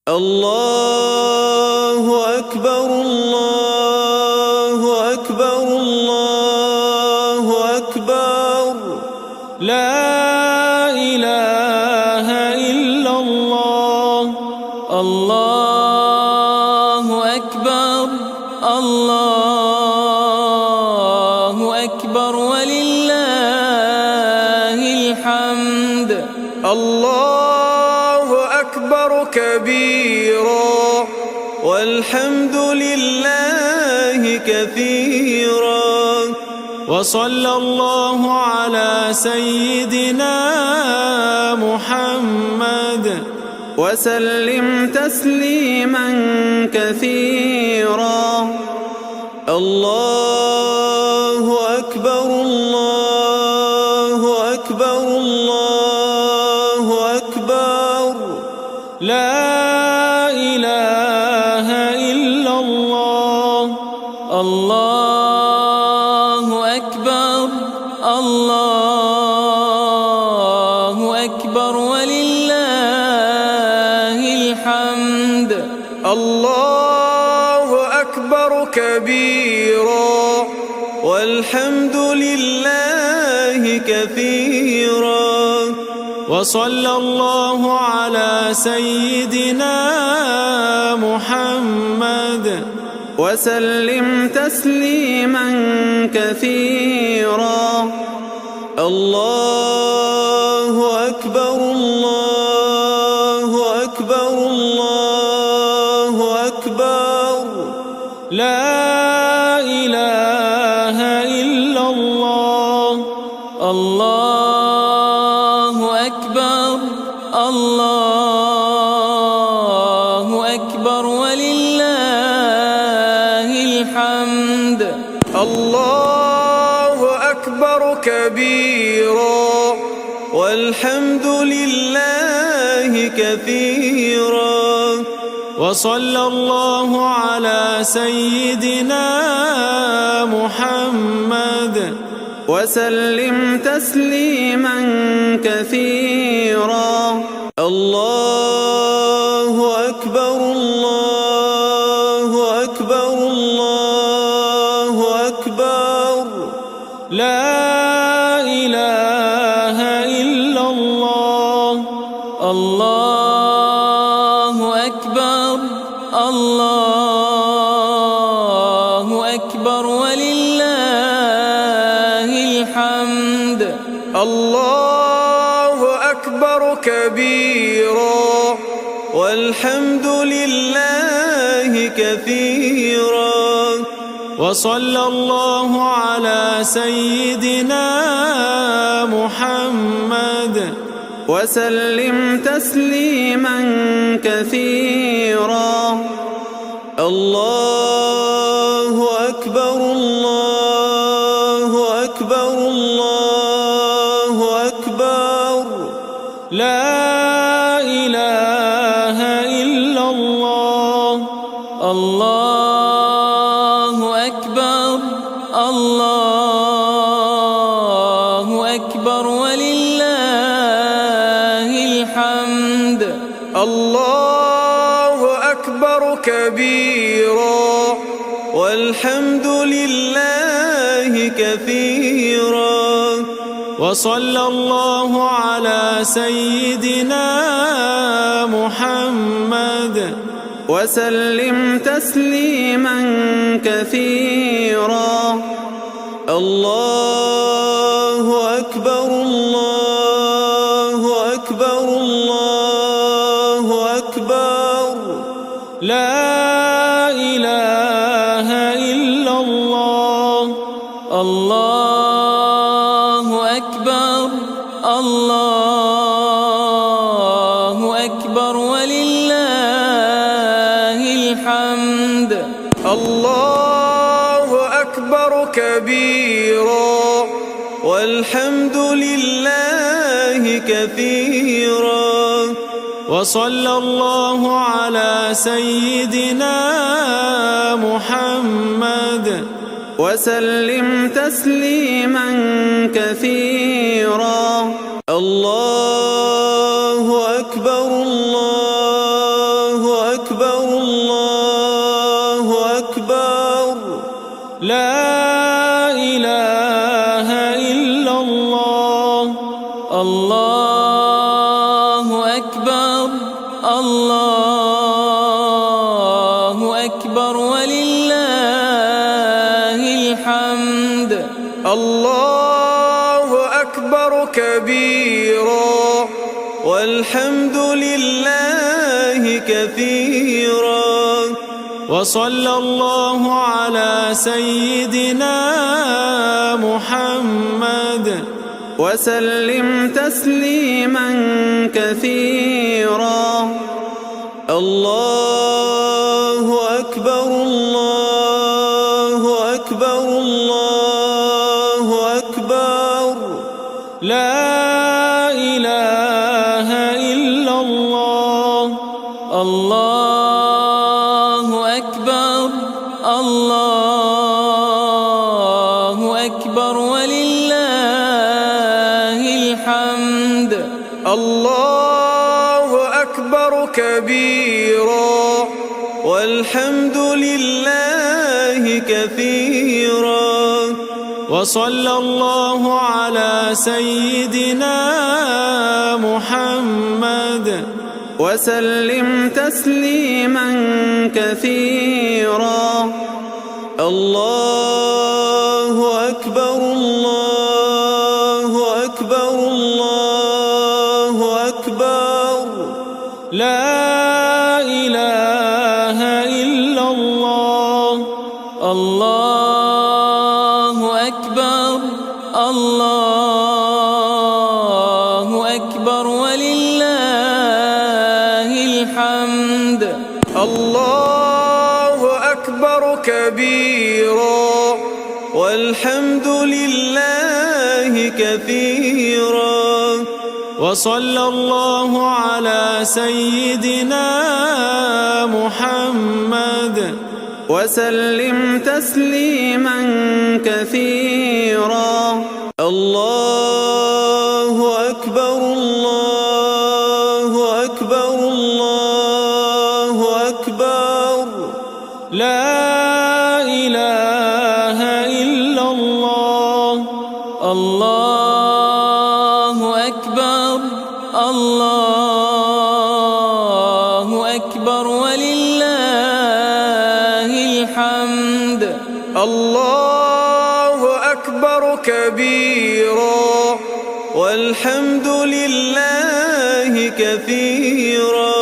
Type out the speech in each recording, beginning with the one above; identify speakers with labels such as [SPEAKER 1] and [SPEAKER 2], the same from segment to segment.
[SPEAKER 1] الله أكبر الله أكبر الله أكبر لا إله إلا الله. الله أكبر الله أكبر ولله الحمد. الله أكبر كبيرا والحمد لله كثيرا وصلى الله على سيدنا محمد وسلم تسليما كثيرا. الله أكبر الله أكبر الله أكبر لا إله إلا الله. الله أكبر الله أكبر ولله الحمد. الله أكبر كبيرا والحمد لله كثيرا وصلى الله على سيدنا محمد وسلم تسليما كثيرا. الله أكبر الله أكبر الله أكبر لا إله إلا الله. الله أكبر الله أكبر ولله الحمد. الله أكبر كبيرا والحمد لله كثيرا وصلى الله على سيدنا محمد وسلم تسليما كثيرا. الله أكبر الله أكبر الله أكبر لا إله إلا الله. الله أكبر الله أكبر ولله الحمد. الله أكبر كبيرا والحمد لله كثيرا وصلى الله على سيدنا محمد وسلم تسليما كثيرا. الله أكبر الله أكبر الله أكبر لا إله إلا الله. الله أكبر الله أكبر ولله الحمد. الله أكبر كبيرا والحمد لله كثيرا وصلى الله على سيدنا محمد وسلم تسليما كثيرا. الله أكبر الله أكبر الله أكبر لا إله إلا الله. الله أكبر الله أكبر ولله الحمد. الله أكبر كبيرا والحمد لله كثيرا وصلى الله على سيدنا محمد وسلم تسليما كثيرا. الله أكبر الله
[SPEAKER 2] الله أكبر ولله الحمد.
[SPEAKER 1] الله أكبر كبيرا والحمد لله كثيرا.
[SPEAKER 2] وصلى الله على سيدنا محمد
[SPEAKER 1] وسلم تسليما كثيرا. الله أكبر الله أكبر الله أكبر.
[SPEAKER 2] لا إله إلا الله. الله أكبر الله أكبر ولله الحمد.
[SPEAKER 1] الله أكبر كبيرا والحمد لله كثيرا.
[SPEAKER 2] وصلى الله على سيدنا محمد
[SPEAKER 1] وسلم تسليما كثيرا. الله أكبر الله أكبر الله أكبر.
[SPEAKER 2] لا إله إلا الله. الله أكبر الله أكبر ولله الحمد.
[SPEAKER 1] الله أكبر كبيرا والحمد لله كثيرا.
[SPEAKER 2] وصلى الله على سيدنا محمد
[SPEAKER 1] وسلم تسليما كثيرا. الله أكبر الله أكبر الله أكبر.
[SPEAKER 2] لا إله إلا الله. الله أكبر الله أكبر ولله الحمد.
[SPEAKER 1] الله أكبر كبيرا والحمد لله كثيرا.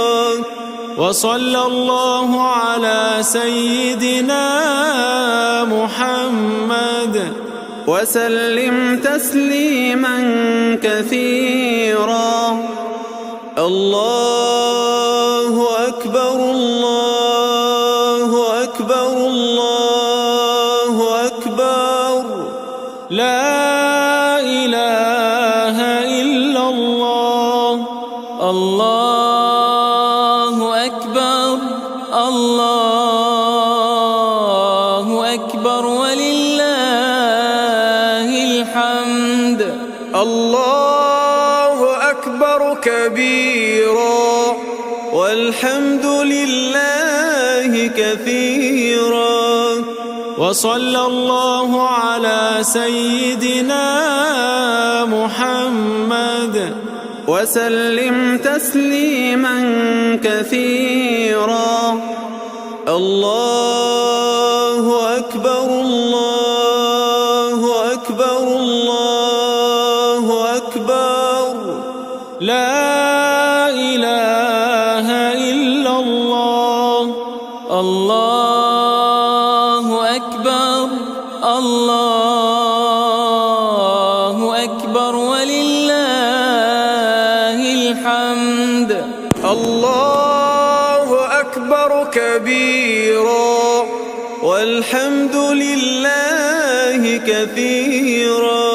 [SPEAKER 2] وصلى الله على سيدنا محمد
[SPEAKER 1] وسلم تسليما كثيرا. الله أكبر الله أكبر الله أكبر.
[SPEAKER 2] لا إله إلا الله. الله أكبر الله أكبر ولله الحمد.
[SPEAKER 1] الله أكبر كبيرا والحمد لله كثيرا.
[SPEAKER 2] وصلى الله على سيدنا محمد
[SPEAKER 1] وسلم تسليما كثيرا. الله أكبر الله أكبر الله أكبر.
[SPEAKER 2] لا إله إلا الله. الله أكبر الله أكبر ولله الحمد.
[SPEAKER 1] الله أكبر كبيرا والحمد لله كثيرا.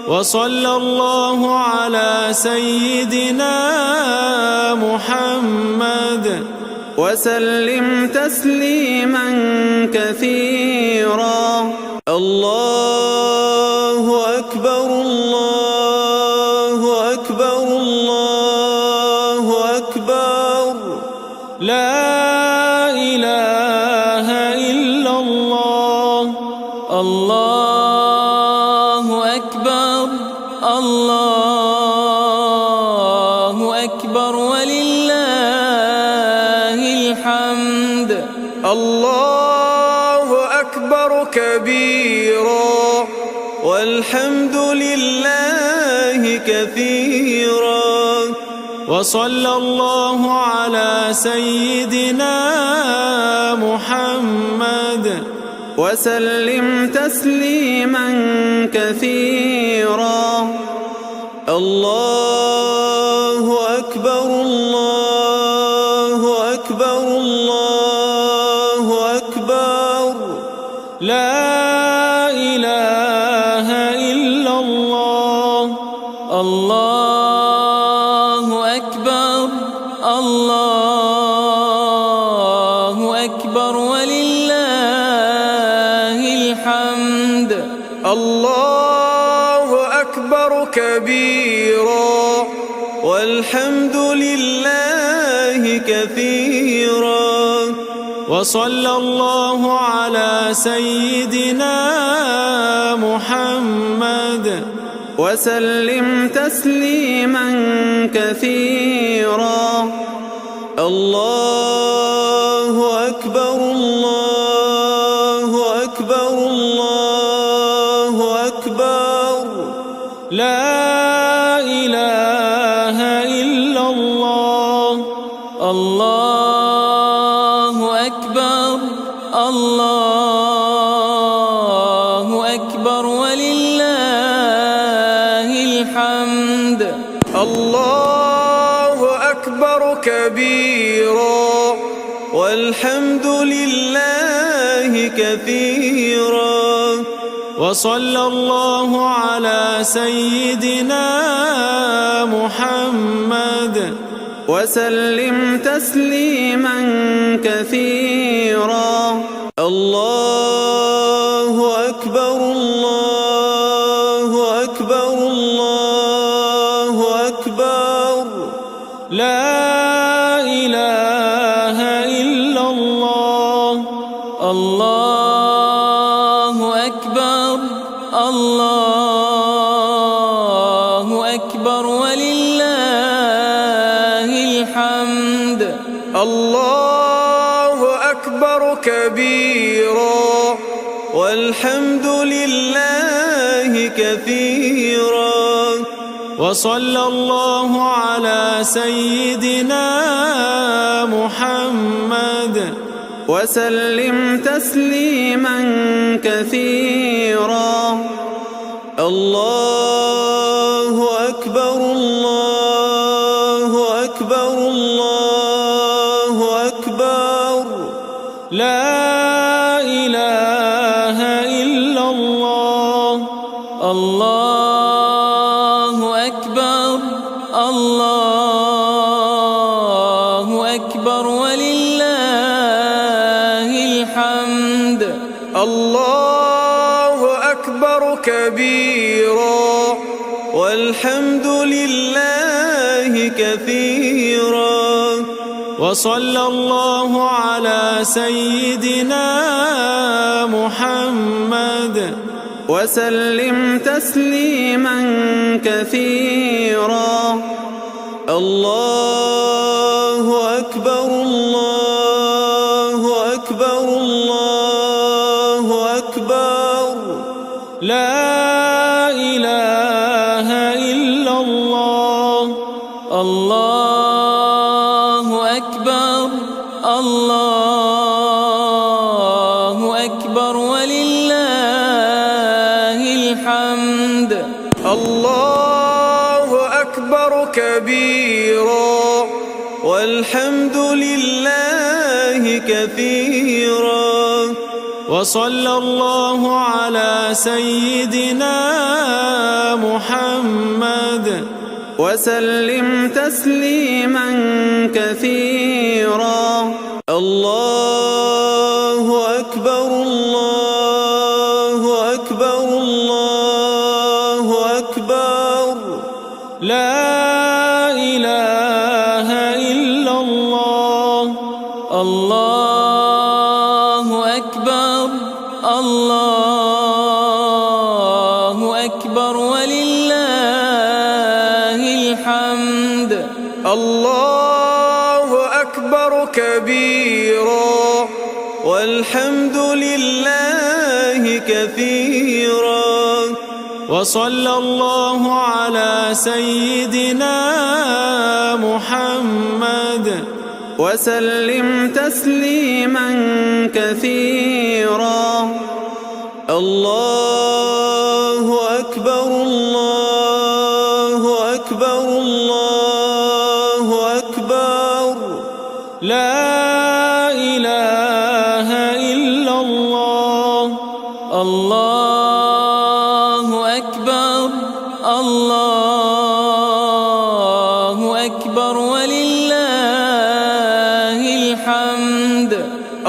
[SPEAKER 2] وصلى الله على سيدنا محمد
[SPEAKER 1] وسلم تسليما كثيرا. الله أكبر الله أكبر الله أكبر.
[SPEAKER 2] لا إله إلا الله. الله أكبر الله أكبر ولله
[SPEAKER 1] الله أكبر كبيرا والحمد لله كثيرا
[SPEAKER 2] وصلى الله على سيدنا محمد
[SPEAKER 1] وسلم تسليما كثيرا الله أكبر الله أكبر الله أكبر
[SPEAKER 2] لا إله إلا الله الله أكبر الله أكبر ولله الحمد
[SPEAKER 1] الله أكبر كبيرا والحمد لله كثيرا
[SPEAKER 2] وصلى الله على سيدنا محمد
[SPEAKER 1] وسلم تسليما كثيرا الله أكبر الله أكبر الله أكبر
[SPEAKER 2] لا إله إلا الله الله أكبر الله أكبر ولله الحمد
[SPEAKER 1] الله أكبر كبيرا والحمد لله كثيرا
[SPEAKER 2] وصلى الله على سيدنا محمد
[SPEAKER 1] وسلم تسليما كثيرا الله أكبر الله أكبر الله أكبر
[SPEAKER 2] لا إله إلا الله الله أكبر الله أكبر ولله الحمد
[SPEAKER 1] الله أكبر كبيرا والحمد لله كثيرا
[SPEAKER 2] وصلى الله على سيدنا محمد
[SPEAKER 1] وسلم تسليما كثيرا الله أكبر الله أكبر الله أكبر
[SPEAKER 2] لا إله إلا الله الله أكبر الله أكبر ولله الحمد
[SPEAKER 1] الله أكبر كبيرا والحمد لله كثيرا
[SPEAKER 2] وصلى الله على سيدنا محمد
[SPEAKER 1] وسلم تسليما كثيرا الله أكبر الله أكبر الله أكبر
[SPEAKER 2] لا إله إلا الله الله أكبر الله أكبر ولله الحمد
[SPEAKER 1] الله أكبر كبيرا والحمد لله كثيرا
[SPEAKER 2] وصلى الله على سيدنا محمد
[SPEAKER 1] وسلم تسليما كثيرا الله أكبر الله أكبر الله أكبر
[SPEAKER 2] لا إله إلا الله الله أكبر الله أكبر ولله الحمد
[SPEAKER 1] الله أكبر أكبر كبيرا والحمد لله كثيرا.
[SPEAKER 2] وصلى الله على سيدنا محمد
[SPEAKER 1] وسلم تسليما كثيرا. الله أكبر الله أكبر الله أكبر.
[SPEAKER 2] لا إله إلا الله. الله أكبر الله أكبر ولله الحمد.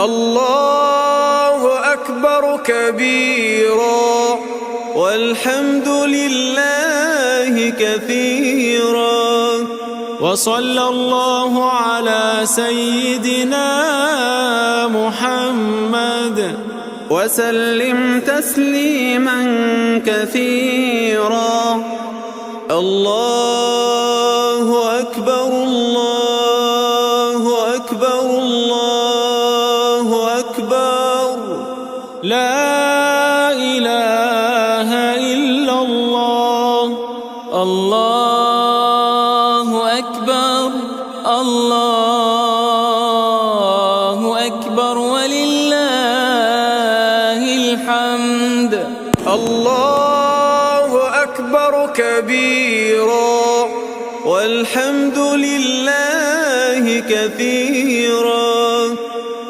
[SPEAKER 1] الله أكبر كبيرا والحمد لله كثيرا.
[SPEAKER 2] وصلى الله على سيدنا محمد
[SPEAKER 1] وسلم تسليما كثيرا. الله أكبر الله أكبر الله أكبر.
[SPEAKER 2] لا إله إلا الله. الله أكبر الله أكبر ولله الحمد.
[SPEAKER 1] الله أكبر كبيرا والحمد لله كثيرا.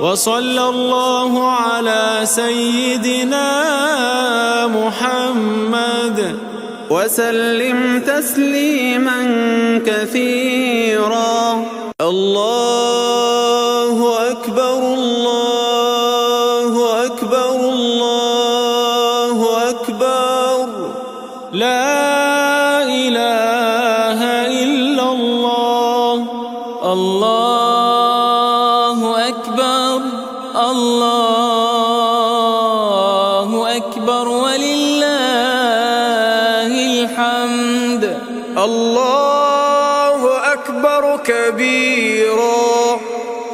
[SPEAKER 2] وصلى الله على سيدنا محمد
[SPEAKER 1] وسلم تسليما كثيرا. الله أكبر الله أكبر الله أكبر.
[SPEAKER 2] لا إله إلا الله. الله أكبر الله أكبر ولله الحمد.
[SPEAKER 1] الله أكبر كبيرا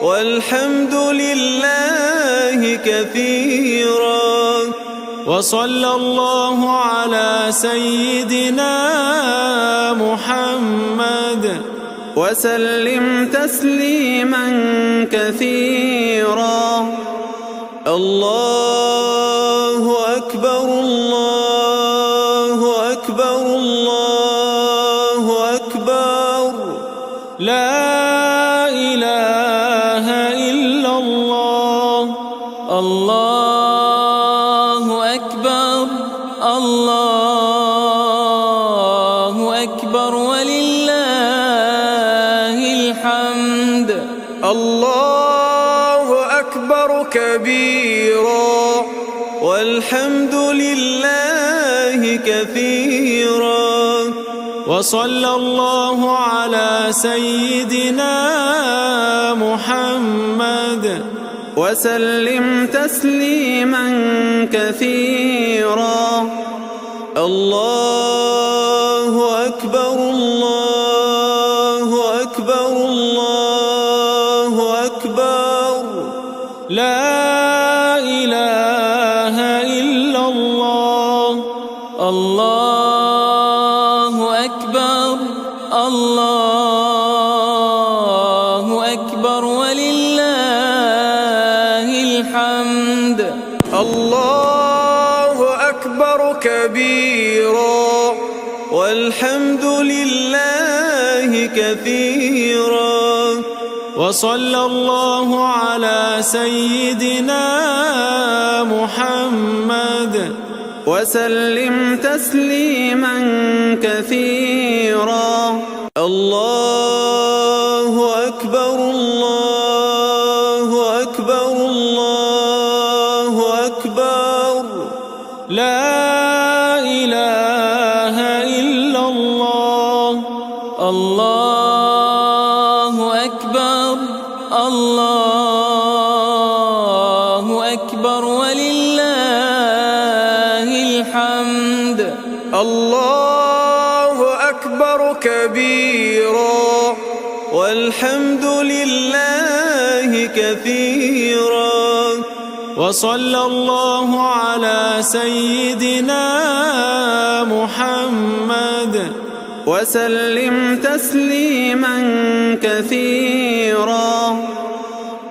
[SPEAKER 1] والحمد لله كثيرا.
[SPEAKER 2] وصلى الله على سيدنا محمد
[SPEAKER 1] وسلم تسليما كثيرا. الله أكبر الله أكبر الله أكبر.
[SPEAKER 2] لا إله إلا الله. الله أكبر الله أكبر ولله الحمد.
[SPEAKER 1] الله أكبر كبيرا والحمد لله كثيرا.
[SPEAKER 2] وصلى الله على سيدنا محمد
[SPEAKER 1] وسلم تسليما كثيرا. الله أكبر الله أكبر الله أكبر.
[SPEAKER 2] لا إله إلا الله. الله أكبر الله أكبر ولله الحمد.
[SPEAKER 1] الله أكبر كبيرا والحمد لله كثيرا.
[SPEAKER 2] وصلى الله على سيدنا محمد
[SPEAKER 1] وسلم تسليما كثيرا. الله أكبر الله أكبر الله أكبر.
[SPEAKER 2] لا إله إلا الله. الله أكبر الله أكبر ولله الحمد.
[SPEAKER 1] الله أكبر كبيرا والحمد لله كثيرا.
[SPEAKER 2] وصلى الله على سيدنا محمد
[SPEAKER 1] وسلم تسليما كثيرا.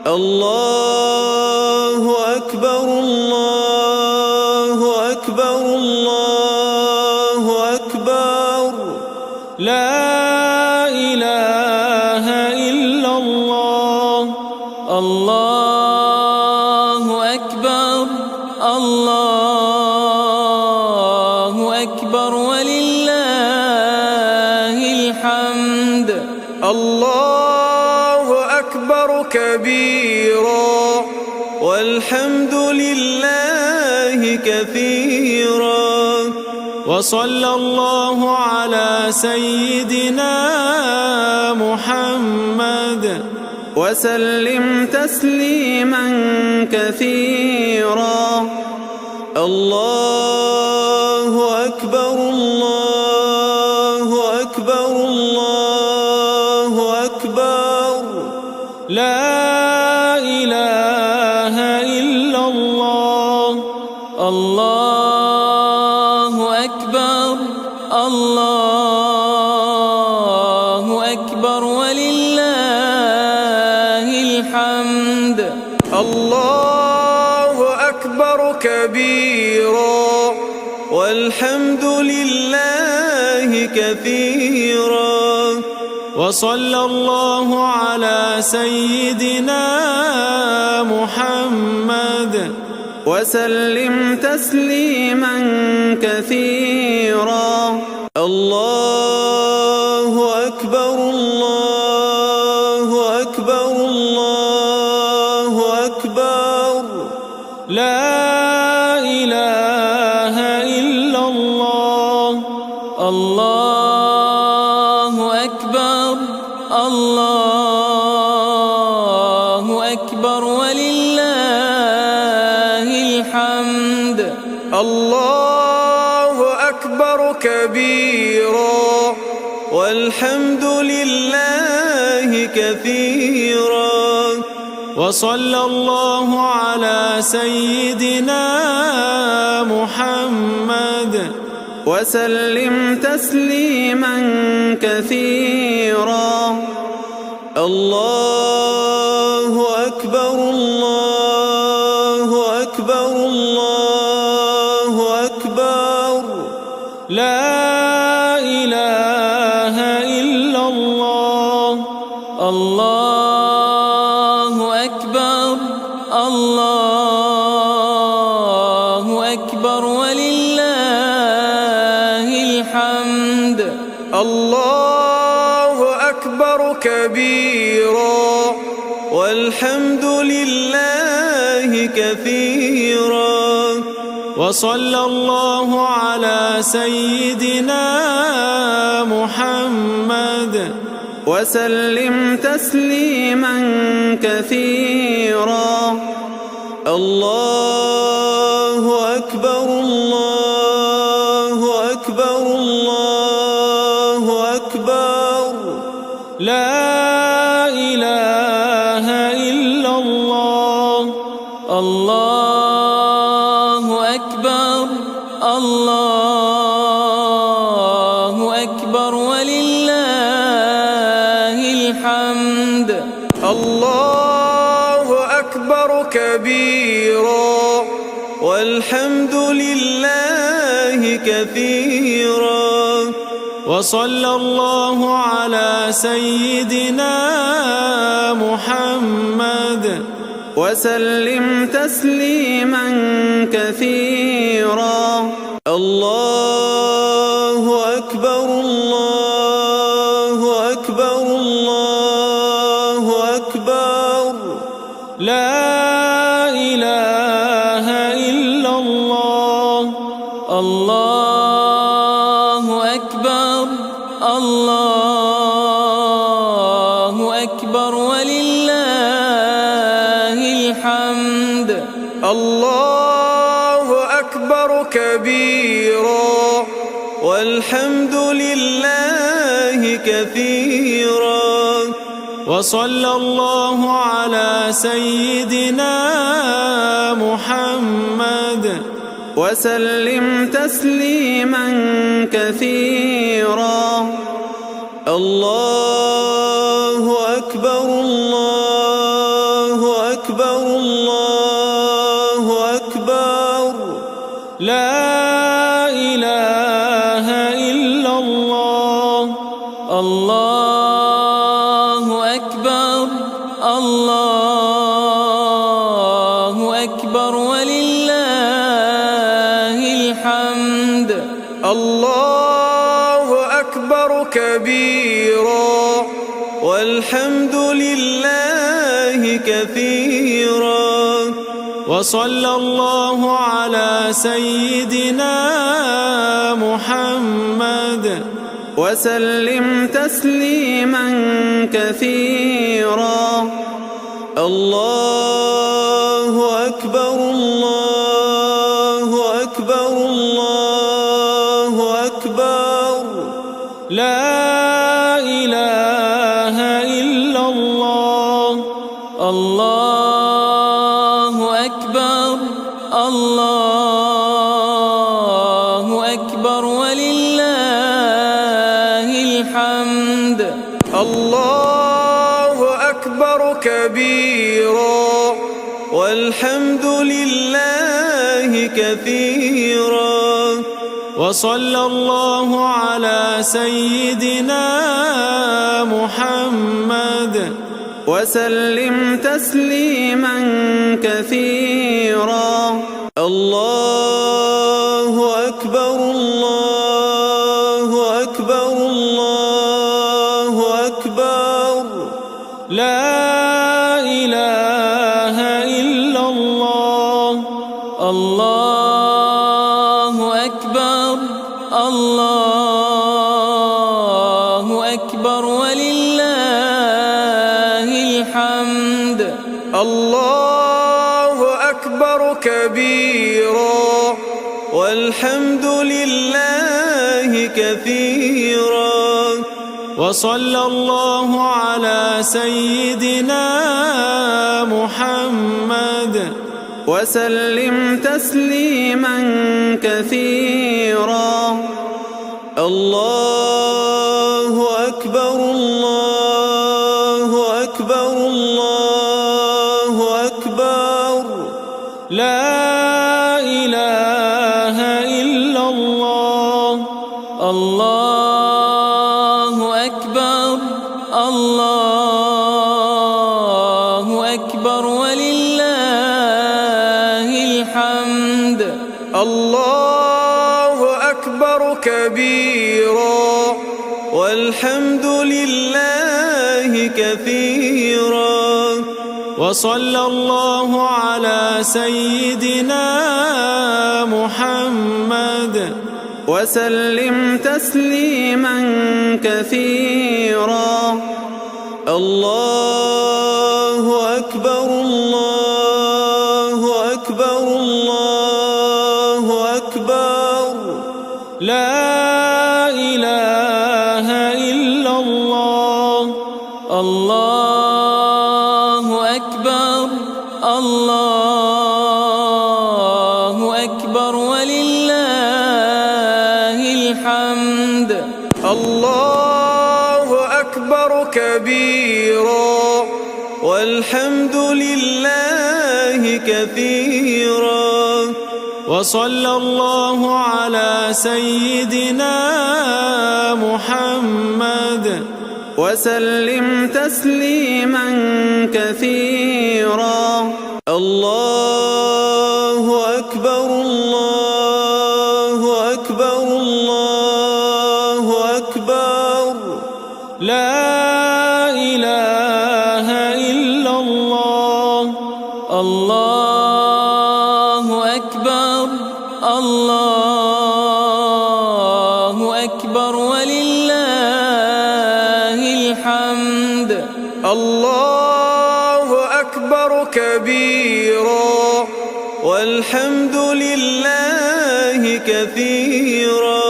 [SPEAKER 1] الله أكبر الله أكبر الله أكبر.
[SPEAKER 2] لا إله إلا الله. الله أكبر الله أكبر ولله الحمد.
[SPEAKER 1] الله أكبر كبيرا والحمد لله كثيرا.
[SPEAKER 2] وصلى الله على سيدنا محمد
[SPEAKER 1] وسلم تسليما كثيرا. الله أكبر الله أكبر الله أكبر.
[SPEAKER 2] لا إله إلا الله. الله أكبر الله أكبر ولله الحمد.
[SPEAKER 1] الله أكبر كبيرا والحمد لله كثيرا.
[SPEAKER 2] وصلى الله على سيدنا محمد
[SPEAKER 1] وسلم تسليما كثيرا. الله أكبر الله أكبر الله أكبر.
[SPEAKER 2] لا إله إلا الله. الله أكبر الله أكبر ولله الحمد.
[SPEAKER 1] الله أكبر كبيرا والحمد لله كثيرا.
[SPEAKER 2] وصلى الله على سيدنا محمد
[SPEAKER 1] وسلم تسليما كثيرا. الله أكبر الله أكبر الله أكبر.
[SPEAKER 2] لا إله إلا الله. الله أكبر الله أكبر ولله الحمد.
[SPEAKER 1] الله أكبر كبيرا والحمد لله كثيرا.
[SPEAKER 2] وصلى الله على سيدنا محمد
[SPEAKER 1] وسلم تسليما كثيرا. الله أكبر الله أكبر الله أكبر.
[SPEAKER 2] لا إله إلا الله. الله أكبر الله أكبر ولله الحمد.
[SPEAKER 1] الله أكبر كبيرا والحمد لله كثيرا.
[SPEAKER 2] وصلى الله على سيدنا محمد
[SPEAKER 1] وسلم تسليما كثيرا. الله أكبر الله أكبر الله أكبر.
[SPEAKER 2] لا إله إلا الله. الله أكبر الله أكبر ولله الحمد.
[SPEAKER 1] الله أكبر كبيرا والحمد لله كثيرا.
[SPEAKER 2] وصلى الله على سيدنا محمد
[SPEAKER 1] وسلم تسليما كثيرا. الله أكبر الله أكبر الله أكبر.
[SPEAKER 2] لا إله إلا الله. الله أكبر الله أكبر ولله الحمد.
[SPEAKER 1] الله أكبر كبيرا والحمد لله كثيرا.
[SPEAKER 2] وصلى الله على سيدنا محمد
[SPEAKER 1] وسلم تسليما كثيرا. الله أكبر الله أكبر الله أكبر.
[SPEAKER 2] لا إله إلا الله. الله أكبر الله أكبر ولله الحمد.
[SPEAKER 1] الله أكبر كبيرا والحمد لله كثيرا.
[SPEAKER 2] وصلى الله على سيدنا محمد
[SPEAKER 1] وسلم تسليما كثيرا. الله أكبر الله أكبر الله أكبر.
[SPEAKER 2] لا إله إلا الله. الله أكبر الله أكبر ولله الحمد.
[SPEAKER 1] الله أكبر كبيرا والحمد لله كثيرا.
[SPEAKER 2] وصلى الله على سيدنا محمد
[SPEAKER 1] وسلم تسليما كثيرا. الله أكبر الله أكبر الله أكبر.
[SPEAKER 2] لا إله إلا الله. الله أكبر الله أكبر ولله الحمد.
[SPEAKER 1] الله أكبر كبيرا والحمد لله كثيرا.
[SPEAKER 2] وصلى الله على سيدنا محمد
[SPEAKER 1] وسلم تسليما كثيرا. الله أكبر الله أكبر الله أكبر.
[SPEAKER 2] لا إله إلا الله. الله أكبر الله أكبر ولله الحمد.
[SPEAKER 1] الله أكبر كبيرا والحمد لله كثيرا.
[SPEAKER 2] وصلى الله على سيدنا محمد
[SPEAKER 1] وسلم تسليما كثيرا. الله أكبر الله أكبر الله أكبر.
[SPEAKER 2] لا إله إلا الله. الله أكبر الله أكبر ولله الحمد.
[SPEAKER 1] الله أكبر كبيرا والحمد لله كثيرا.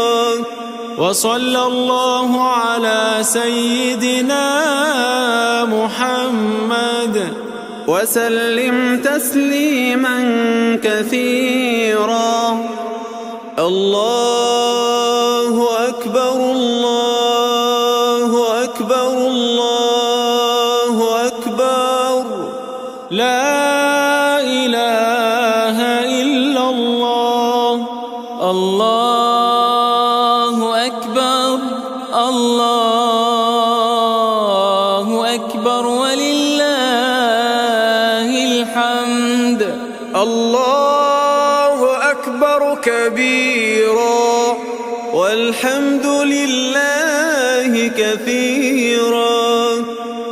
[SPEAKER 2] وصلى الله على سيدنا محمد
[SPEAKER 1] وسلم تسليما كثيرا. الله أكبر الله أكبر الله أكبر.
[SPEAKER 2] لا إله إلا الله. الله أكبر الله أكبر ولله الحمد.
[SPEAKER 1] الله أكبر كبيرا والحمد لله كثيرا.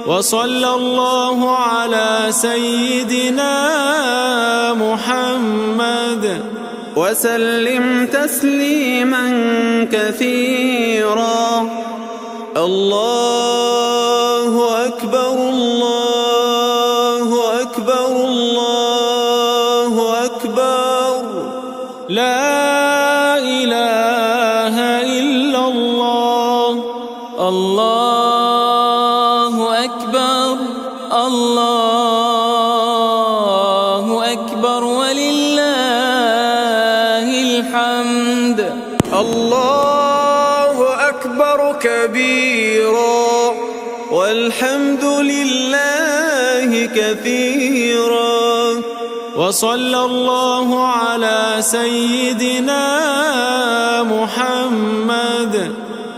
[SPEAKER 2] وصلى الله على سيدنا محمد
[SPEAKER 1] وسلم تسليما كثيرا. الله أكبر الله أكبر الله أكبر.
[SPEAKER 2] لا إله إلا الله. الله أكبر الله أكبر ولله الحمد.
[SPEAKER 1] الله أكبر كبيرا والحمد لله كثيرا.
[SPEAKER 2] وصلى الله على سيدنا محمد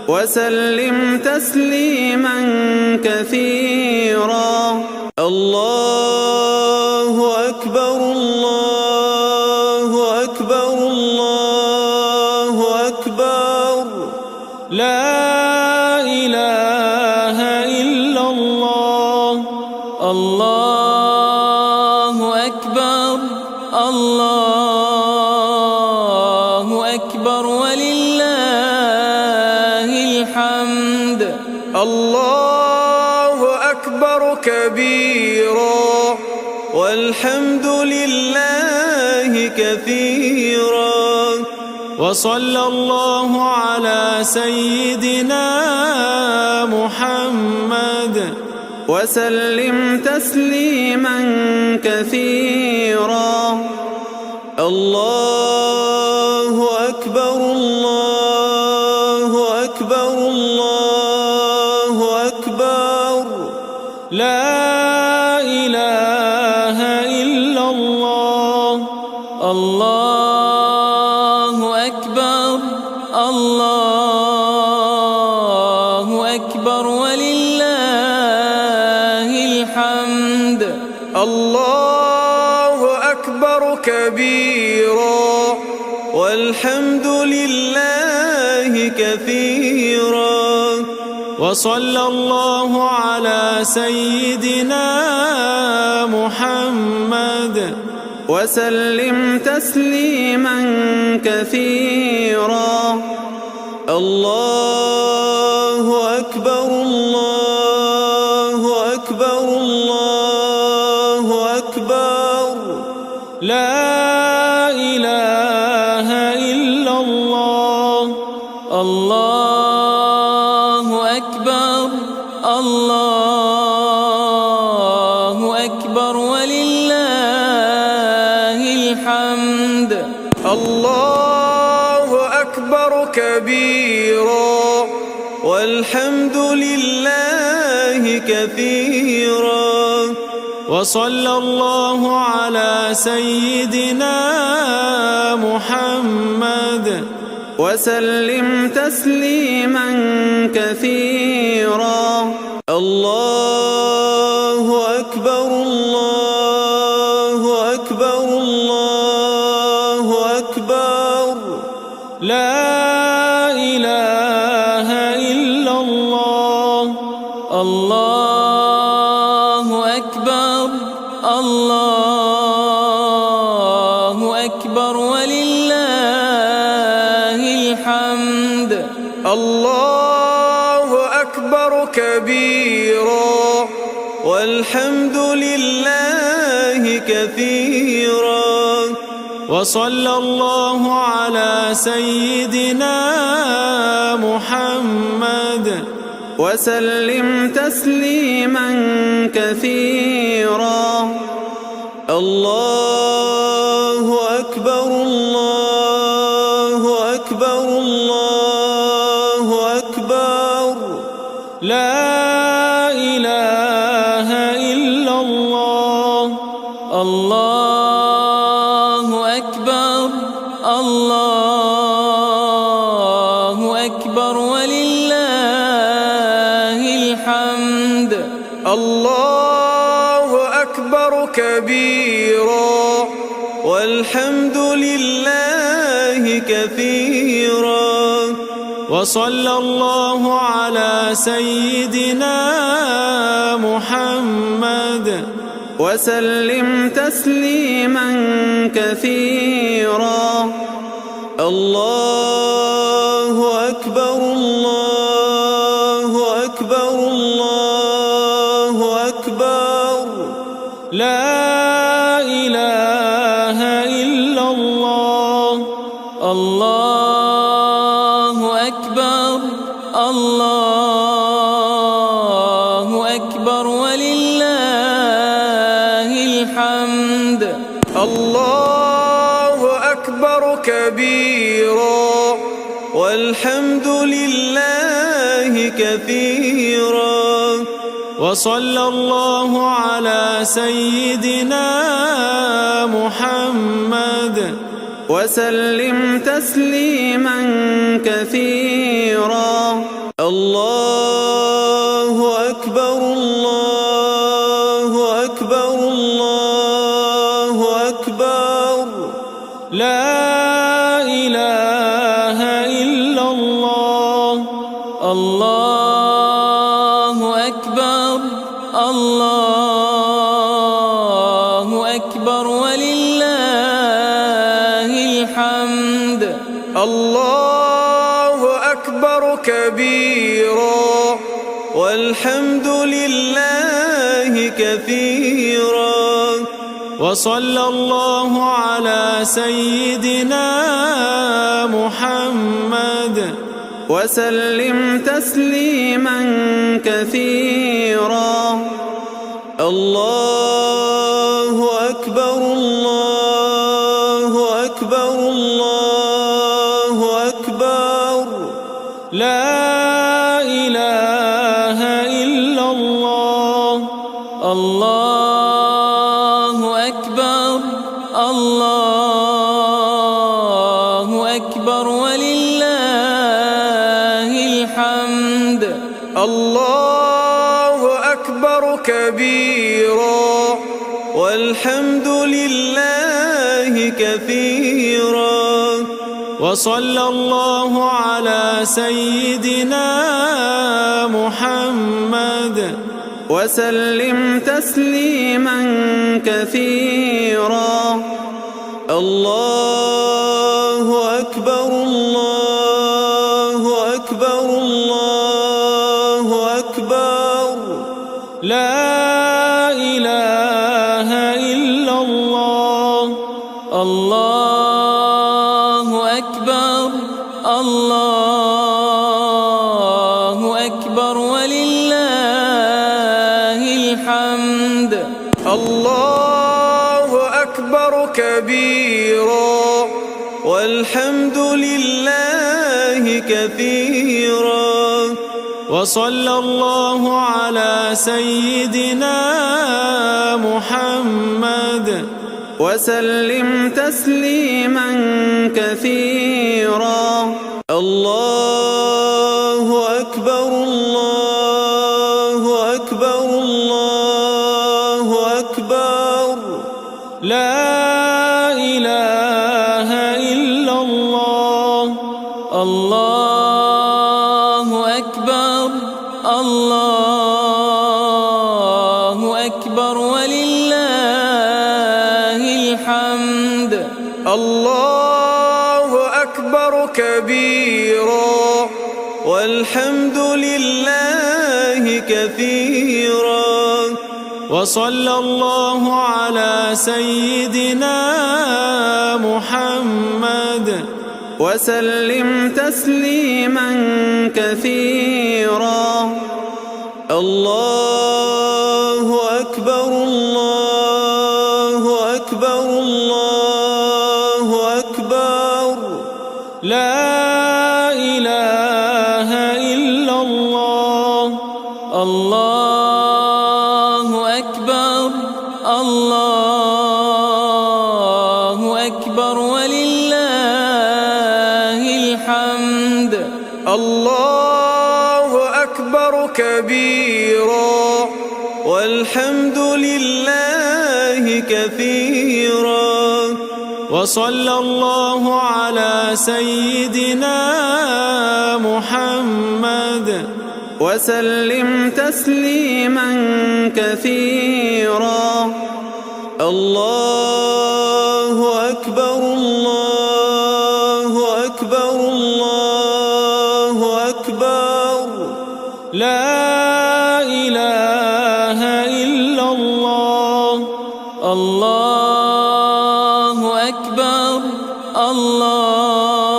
[SPEAKER 1] وسلم تسليما كثيرا. الله أكبر الله أكبر الله أكبر.
[SPEAKER 2] لا إله إلا الله. الله أكبر الله أكبر ولله الحمد.
[SPEAKER 1] الله أكبر كبيرا والحمد لله كثيرا.
[SPEAKER 2] وصلى الله على سيدنا محمد
[SPEAKER 1] وسلم تسليما كثيرا. الله أكبر الله أكبر الله أكبر.
[SPEAKER 2] لا إله إلا الله. الله أكبر الله أكبر ولله الحمد.
[SPEAKER 1] الله أكبر كبيرا والحمد لله كثيرا.
[SPEAKER 2] وصلى الله على سيدنا محمد
[SPEAKER 1] وسلم تسليما كثيرا. الله أكبر الله أكبر الله أكبر.
[SPEAKER 2] لا إله إلا الله. الله أكبر الله أكبر ولله الحمد.
[SPEAKER 1] الله أكبر كبيرا والحمد لله كثيرا.
[SPEAKER 2] وصلى الله على سيدنا محمد
[SPEAKER 1] وسلم تسليما كثيرا. الله أكبر الله أكبر الله أكبر.
[SPEAKER 2] لا إله إلا الله. الله أكبر الله أكبر ولله الحمد.
[SPEAKER 1] الله أكبر كبيرا والحمد لله كثيرا.
[SPEAKER 2] وصلى الله على سيدنا محمد
[SPEAKER 1] وسلم تسليما كثيرا. الله أكبر الله أكبر الله أكبر.
[SPEAKER 2] لا إله إلا الله. الله أكبر الله أكبر ولله الحمد.
[SPEAKER 1] الله أكبر كبيرا والحمد لله كثيرا.
[SPEAKER 2] وصلى الله على سيدنا محمد
[SPEAKER 1] وسلم تسليما كثيرا. الله أكبر الله أكبر الله أكبر.
[SPEAKER 2] لا إله إلا الله. الله أكبر الله أكبر ولله الحمد.
[SPEAKER 1] الله أكبر كبيرا والحمد لله كثيرا.
[SPEAKER 2] وصلى الله على سيدنا محمد
[SPEAKER 1] وسلم تسليما كثيرا. الله أكبر الله أكبر الله أكبر.
[SPEAKER 2] لا إله إلا الله. الله أكبر الله أكبر ولله الحمد.
[SPEAKER 1] الله أكبر كبيرا والحمد لله كثيرا.
[SPEAKER 2] وصلى الله على سيدنا محمد
[SPEAKER 1] وسلم تسليما كثيرا. الله أكبر الله أكبر الله أكبر.
[SPEAKER 2] لا إله إلا الله. الله أكبر الله أكبر ولله الحمد.
[SPEAKER 1] الله أكبر كبيرا والحمد لله كثيرا.
[SPEAKER 2] وصلى الله على سيدنا محمد
[SPEAKER 1] وسلم تسليما كثيرا. الله أكبر الله أكبر الله أكبر.
[SPEAKER 2] لا إله إلا الله. الله أكبر الله أكبر ولله الحمد.
[SPEAKER 1] الله أكبر كبيرا والحمد لله كثيرا.
[SPEAKER 2] وصلى الله على سيدنا محمد
[SPEAKER 1] وسلم تسليما كثيرا. الله أكبر الله أكبر الله أكبر.
[SPEAKER 2] لا إله إلا الله. الله أكبر الله أكبر ولله الحمد.
[SPEAKER 1] الله أكبر كبيرا والحمد لله كثيرا.
[SPEAKER 2] وصلى الله على سيدنا محمد
[SPEAKER 1] وسلم تسليما كثيرا. الله أكبر الله أكبر الله أكبر.
[SPEAKER 2] لا إله إلا الله. الله أكبر الله أكبر ولله الحمد.
[SPEAKER 1] الله أكبر كبيرا والحمد لله كثيرا.
[SPEAKER 2] وصلى الله على سيدنا محمد
[SPEAKER 1] وسلم تسليما كثيرا. الله أكبر الله أكبر الله أكبر.
[SPEAKER 2] لا إله إلا الله. الله أكبر الله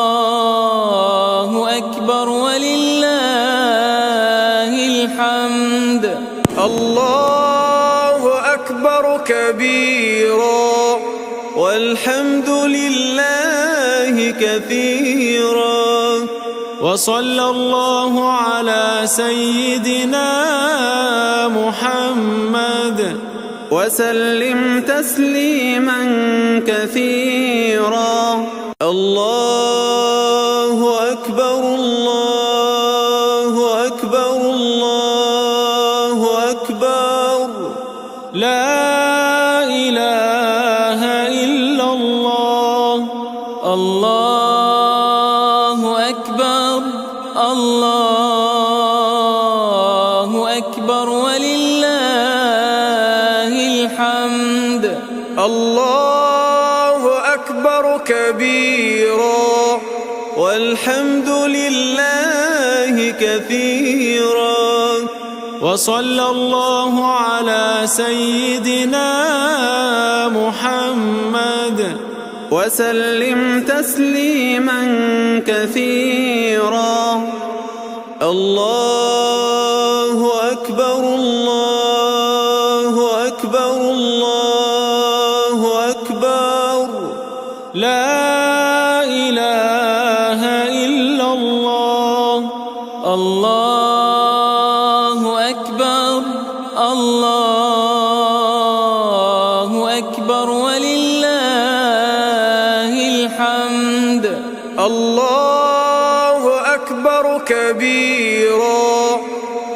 [SPEAKER 2] أكبر ولله الحمد.
[SPEAKER 1] الله أكبر كبيرا والحمد لله كثيرا.
[SPEAKER 2] وصلى الله على سيدنا محمد
[SPEAKER 1] وسلم تسليما كثيرا. الله أكبر الله أكبر الله أكبر.
[SPEAKER 2] لا إله إلا الله. الله أكبر الله أكبر ولله الحمد.
[SPEAKER 1] الله أكبر كبيرا والحمد لله كثيرا.
[SPEAKER 2] وصلى الله على سيدنا محمد
[SPEAKER 1] وسلم تسليما كثيرا. الله أكبر الله أكبر الله أكبر.
[SPEAKER 2] لا إله إلا الله. الله أكبر الله أكبر ولله الحمد.
[SPEAKER 1] الله أكبر كبيرا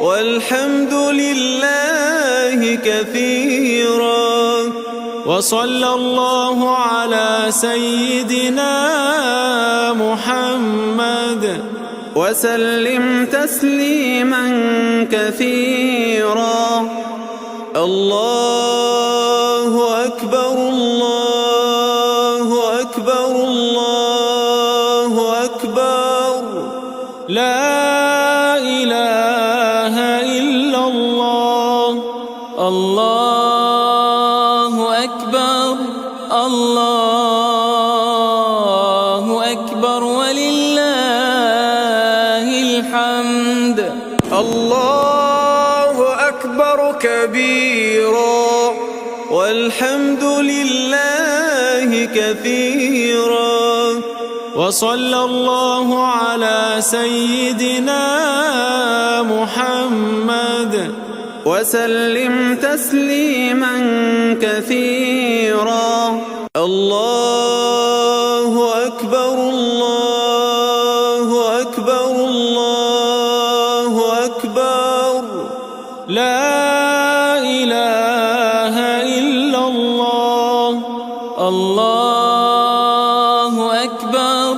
[SPEAKER 1] والحمد لله كثيرا.
[SPEAKER 2] وصلى الله على سيدنا محمد
[SPEAKER 1] وسلم تسليما كثيرا. الله أكبر الله أكبر الله أكبر.
[SPEAKER 2] لا إله إلا الله. الله أكبر الله أكبر ولله الحمد.
[SPEAKER 1] الله أكبر كبيرا والحمد لله كثيرا.
[SPEAKER 2] وصلى الله على سيدنا محمد
[SPEAKER 1] وسلم تسليما كثيرا. الله أكبر الله أكبر الله أكبر.
[SPEAKER 2] لا إله إلا الله. الله أكبر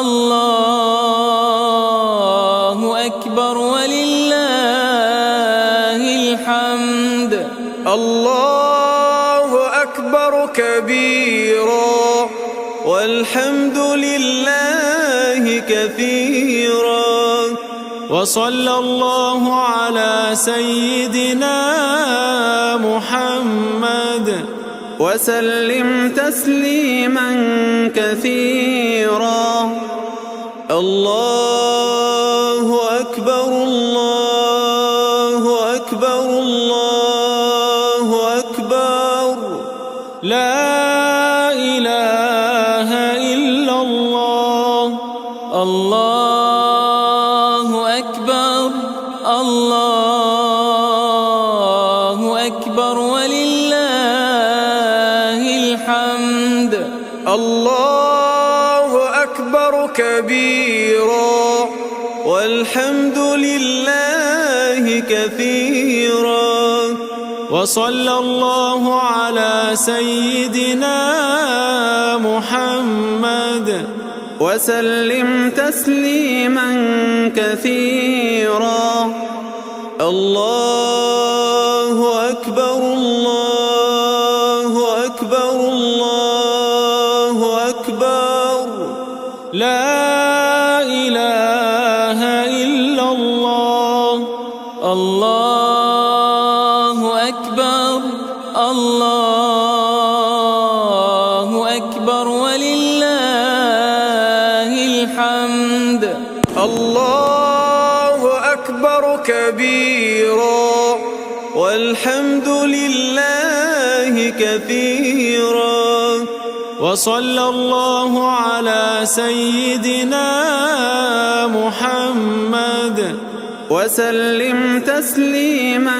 [SPEAKER 2] الله أكبر ولله الحمد.
[SPEAKER 1] الله أكبر كبيرا والحمد لله كثيرا.
[SPEAKER 2] وصلى الله على سيدنا محمد
[SPEAKER 1] وسلم تسليما كثيرا. الله أكبر الله أكبر الله أكبر.
[SPEAKER 2] لا إله إلا الله. الله أكبر الله أكبر ولله الحمد.
[SPEAKER 1] الله أكبر كبيرا والحمد لله كثيرا.
[SPEAKER 2] وصلى الله على سيدنا محمد
[SPEAKER 1] وسلم تسليما كثيرا. الله أكبر الله أكبر الله أكبر.
[SPEAKER 2] لا إله إلا الله. الله أكبر الله أكبر ولله الحمد.
[SPEAKER 1] الله أكبر كبيرا والحمد لله كثيرا.
[SPEAKER 2] وصلى الله على سيدنا محمد
[SPEAKER 1] وسلم تسليما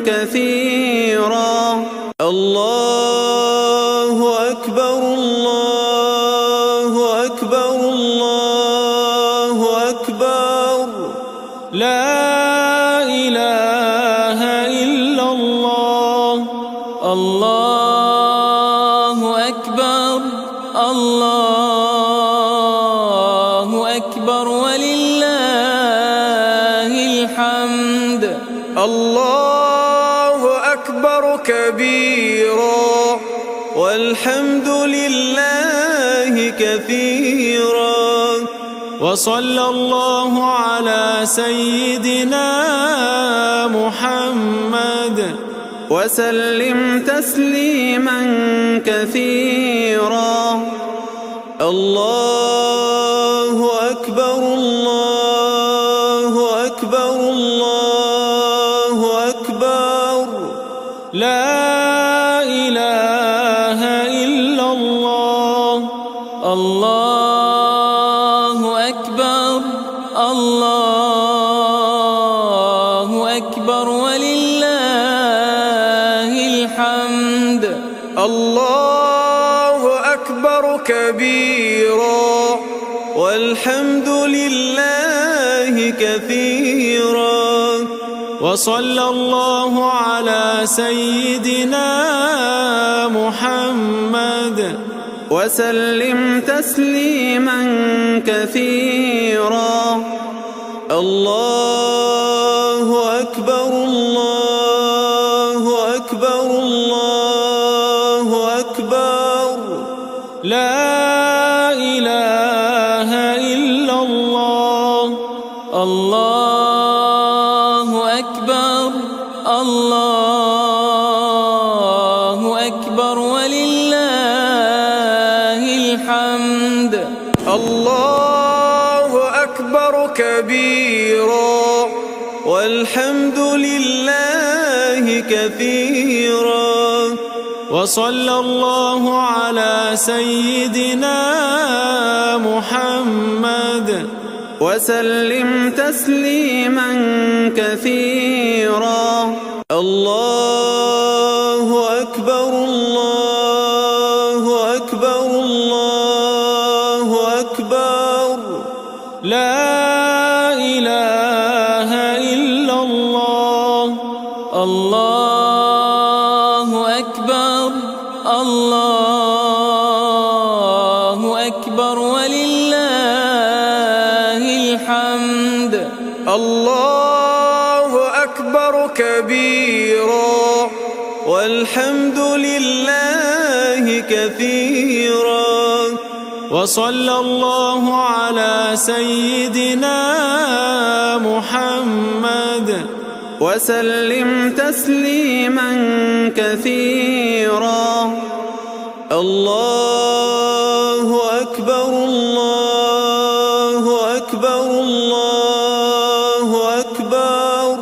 [SPEAKER 1] كثيرا. الله أكبر الله أكبر الله أكبر.
[SPEAKER 2] لا إله إلا الله. الله أكبر الله أكبر ولله الحمد.
[SPEAKER 1] الله أكبر كبيرا والحمد لله كثيرا.
[SPEAKER 2] وصلى الله على سيدنا محمد
[SPEAKER 1] وسلم تسليما كثيرا. الله أكبر الله أكبر الله أكبر.
[SPEAKER 2] لا إله إلا الله. الله أكبر الله أكبر ولله الحمد.
[SPEAKER 1] الله أكبر كبيرا والحمد لله كثيرا.
[SPEAKER 2] وصلى الله على سيدنا محمد
[SPEAKER 1] وسلم تسليما كثيرا. الله أكبر الله أكبر الله أكبر.
[SPEAKER 2] لا إله إلا الله. الله أكبر الله أكبر ولله الحمد.
[SPEAKER 1] الله أكبر كبيرا والحمد لله كثيرا.
[SPEAKER 2] وصلى الله على سيدنا محمد
[SPEAKER 1] وسلم تسليما كثيرا. الله أكبر الله أكبر الله أكبر.
[SPEAKER 2] لا إله إلا الله. الله أكبر الله أكبر ولله الحمد.
[SPEAKER 1] الله أكبر كبيرا والحمد لله كثيرا.
[SPEAKER 2] وصلى الله على سيدنا محمد
[SPEAKER 3] وسلم تسليما كثيرا.
[SPEAKER 1] الله أكبر الله أكبر الله أكبر.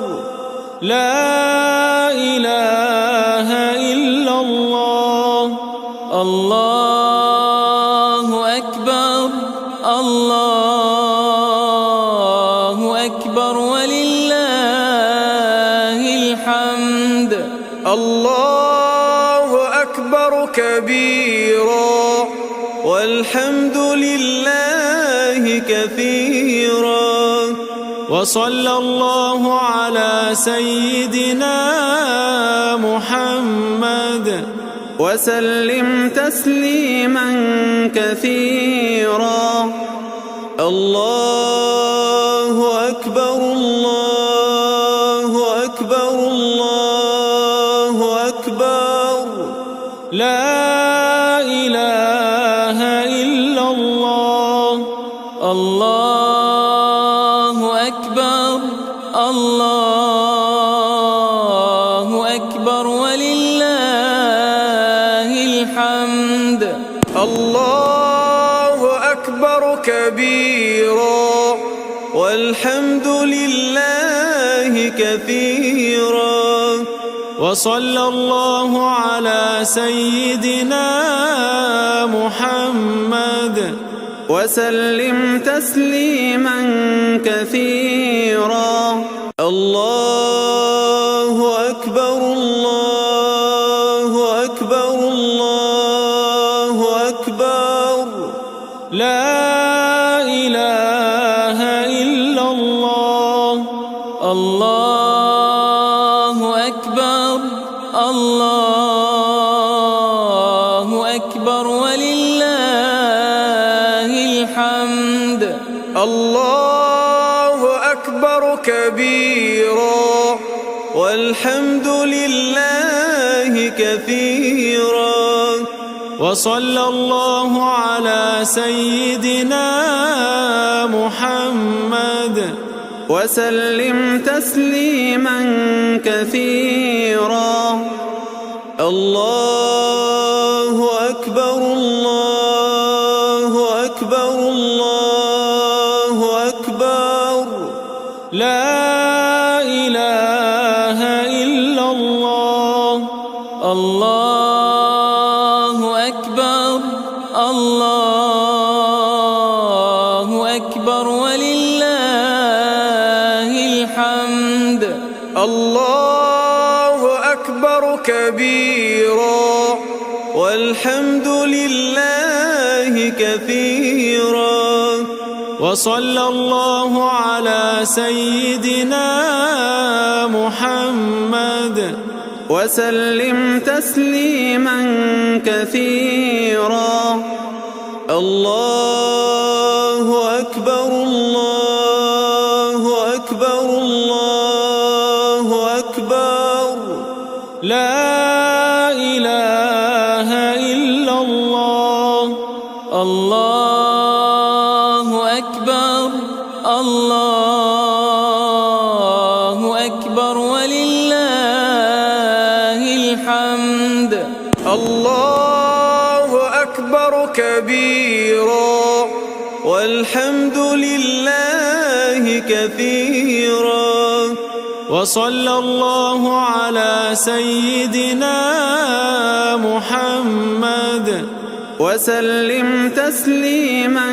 [SPEAKER 2] لا إله إلا الله. الله أكبر الله أكبر ولله الحمد.
[SPEAKER 1] الله أكبر كبيرا والحمد لله كثيرا.
[SPEAKER 2] وصلى الله على سيدنا محمد
[SPEAKER 3] وسلم تسليما كثيرا.
[SPEAKER 1] الله أكبر الله أكبر الله أكبر.
[SPEAKER 2] لا إله إلا الله. الله أكبر الله أكبر ولله الحمد.
[SPEAKER 1] الله أكبر كبيرا والحمد لله كثيرا.
[SPEAKER 2] وصلى الله على سيدنا محمد
[SPEAKER 3] وسلم تسليما كثيرا.
[SPEAKER 1] الله أكبر الله أكبر الله أكبر.
[SPEAKER 2] لا إله إلا الله. الله أكبر الله أكبر ولله الحمد.
[SPEAKER 1] الله أكبر كبيرا والحمد لله كثيرا.
[SPEAKER 2] وصلى الله على سيدنا محمد
[SPEAKER 3] وسلم تسليما كثيرا.
[SPEAKER 1] الله أكبر الله أكبر الله أكبر.
[SPEAKER 2] لا إله إلا الله. الله أكبر الله أكبر ولله الحمد.
[SPEAKER 1] الله أكبر كبيرا والحمد لله كثيرا.
[SPEAKER 2] وصلى الله على سيدنا محمد
[SPEAKER 3] وسلم تسليما كثيرا.
[SPEAKER 1] الله أكبر الله أكبر الله أكبر.
[SPEAKER 2] لا إله إلا الله. الله أكبر الله أكبر ولله الحمد.
[SPEAKER 1] الله أكبر كبيرا والحمد لله كثيرا.
[SPEAKER 2] وصلى الله على سيدنا محمد
[SPEAKER 3] وسلم تسليما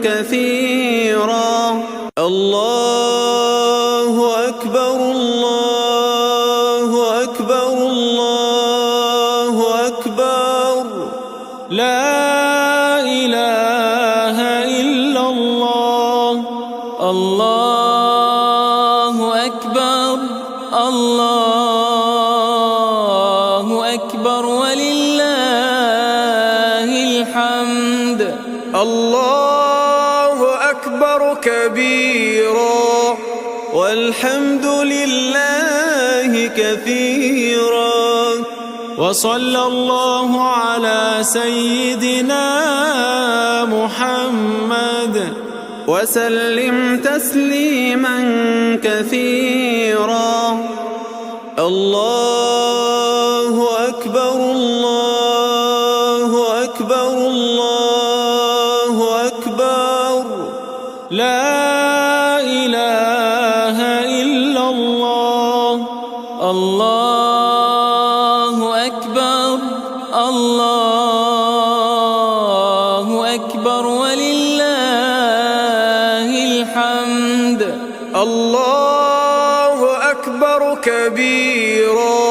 [SPEAKER 3] كثيرا.
[SPEAKER 1] الله أكبر الله أكبر الله أكبر.
[SPEAKER 2] لا إله إلا الله. الله أكبر الله أكبر ولله الحمد.
[SPEAKER 1] الله أكبر كبيرا والحمد لله كثيرا.
[SPEAKER 2] وصلى الله على سيدنا
[SPEAKER 3] محمد وسلم تسليما كثيرا.
[SPEAKER 1] الله أكبر الله أكبر الله أكبر.
[SPEAKER 2] لا إله إلا الله. الله أكبر الله أكبر ولله الحمد.
[SPEAKER 1] الله أكبر كبيرا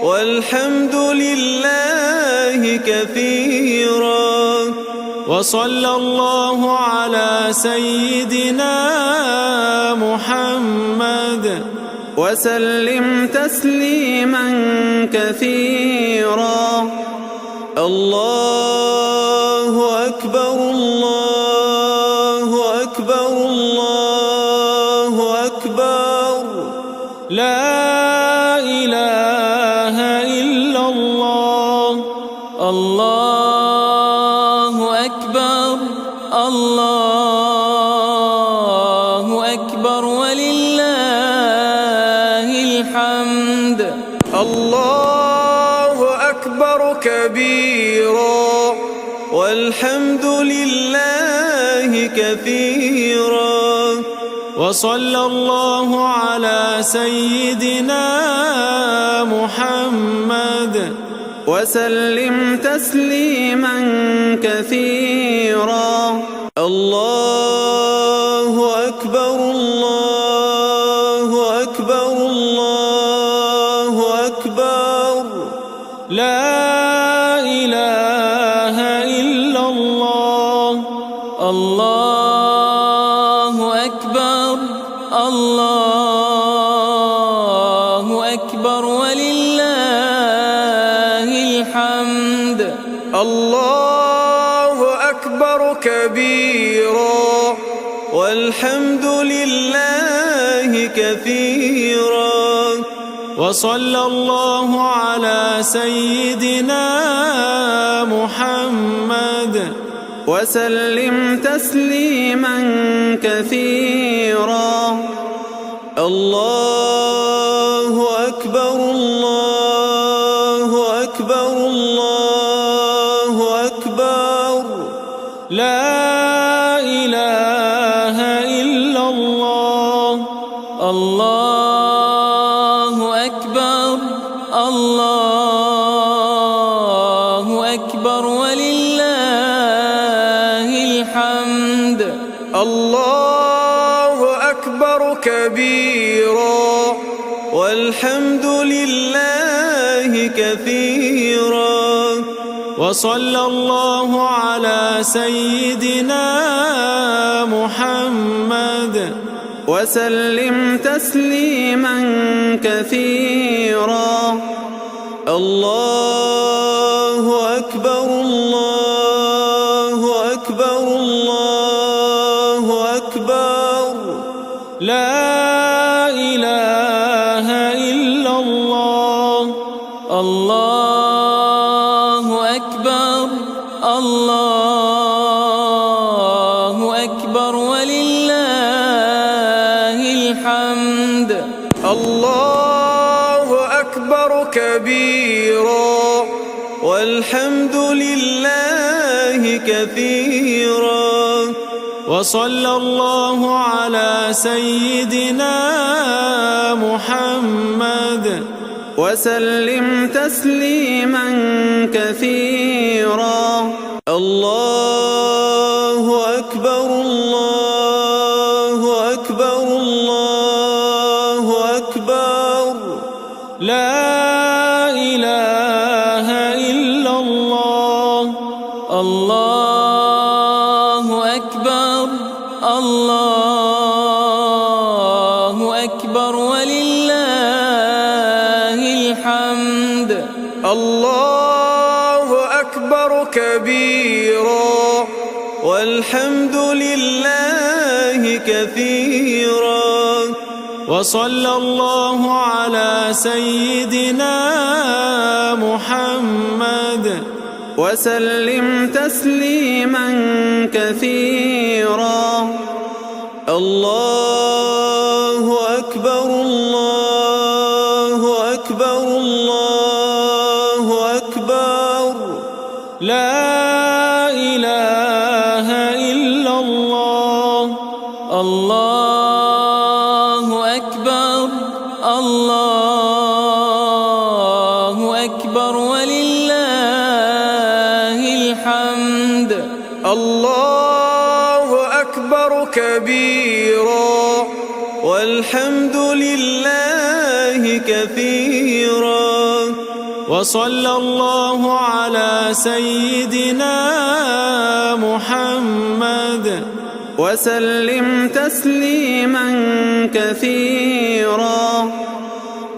[SPEAKER 1] والحمد لله كثيرا.
[SPEAKER 2] وصلى الله على سيدنا محمد
[SPEAKER 3] وسلم تسليما كثيرا.
[SPEAKER 1] الله أكبر الله أكبر الله أكبر.
[SPEAKER 2] لا إله إلا الله. الله أكبر الله أكبر ولله الحمد.
[SPEAKER 1] الله أكبر كبيرا والحمد لله كثيرا.
[SPEAKER 2] وصلى الله على سيدنا محمد
[SPEAKER 3] وسلم تسليما كثيرا.
[SPEAKER 1] الله أكبر الله أكبر الله أكبر.
[SPEAKER 2] لا إله إلا الله. الله أكبر الله أكبر ولله الحمد.
[SPEAKER 1] الله أكبر كبيرا والحمد لله كثيرا.
[SPEAKER 2] وصلى الله على سيدنا محمد
[SPEAKER 3] وسلم تسليما كثيرا.
[SPEAKER 1] الله أكبر الله أكبر الله أكبر.
[SPEAKER 2] لا إله إلا الله. الله أكبر الله أكبر ولله الحمد.
[SPEAKER 1] الله أكبر كبيرا والحمد لله كثيرا.
[SPEAKER 2] وصلى الله على سيدنا محمد
[SPEAKER 3] وسلم تسليما كثيرا.
[SPEAKER 1] الله أكبر الله أكبر الله أكبر.
[SPEAKER 2] لا إله إلا الله. الله أكبر الله أكبر ولله الحمد.
[SPEAKER 1] الله أكبر كبيرا والحمد لله كثيرا.
[SPEAKER 2] وصلى الله على سيدنا محمد
[SPEAKER 3] وسلم تسليما كثيرا.
[SPEAKER 1] الله أكبر الله أكبر الله أكبر.
[SPEAKER 2] لا إله إلا الله. الله أكبر الله أكبر ولله الحمد.
[SPEAKER 1] الله أكبر كبيرا والحمد لله كثيرا.
[SPEAKER 2] وصلى الله على سيدنا محمد
[SPEAKER 3] وسلم تسليما كثيرا.
[SPEAKER 1] الله أكبر الله أكبر الله أكبر.
[SPEAKER 2] لا إله إلا الله. الله أكبر الله أكبر ولله الحمد.
[SPEAKER 1] الله أكبر كبيرا والحمد لله كثيرا.
[SPEAKER 2] وصلى الله على سيدنا محمد
[SPEAKER 3] وسلم تسليما كثيرا.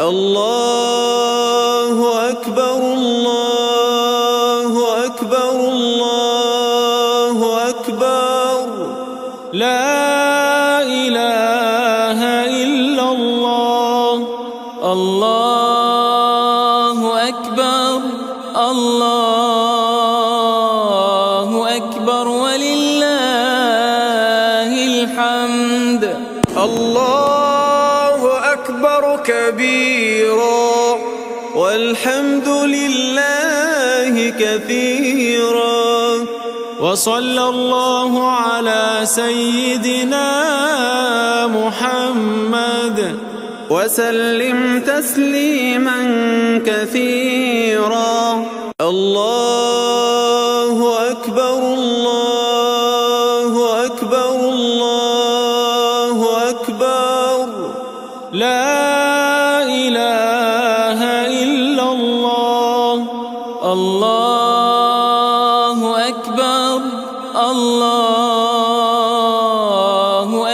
[SPEAKER 1] الله أكبر الله أكبر الله أكبر.
[SPEAKER 2] لا إله إلا الله. الله أكبر الله أكبر ولله الحمد.
[SPEAKER 1] الله أكبر كبيرا والحمد لله كثيرا.
[SPEAKER 2] وصلى الله على سيدنا محمد
[SPEAKER 3] وسلم تسليما كثيرا.
[SPEAKER 1] الله أكبر الله أكبر الله أكبر.
[SPEAKER 2] لا إله إلا الله. الله أكبر الله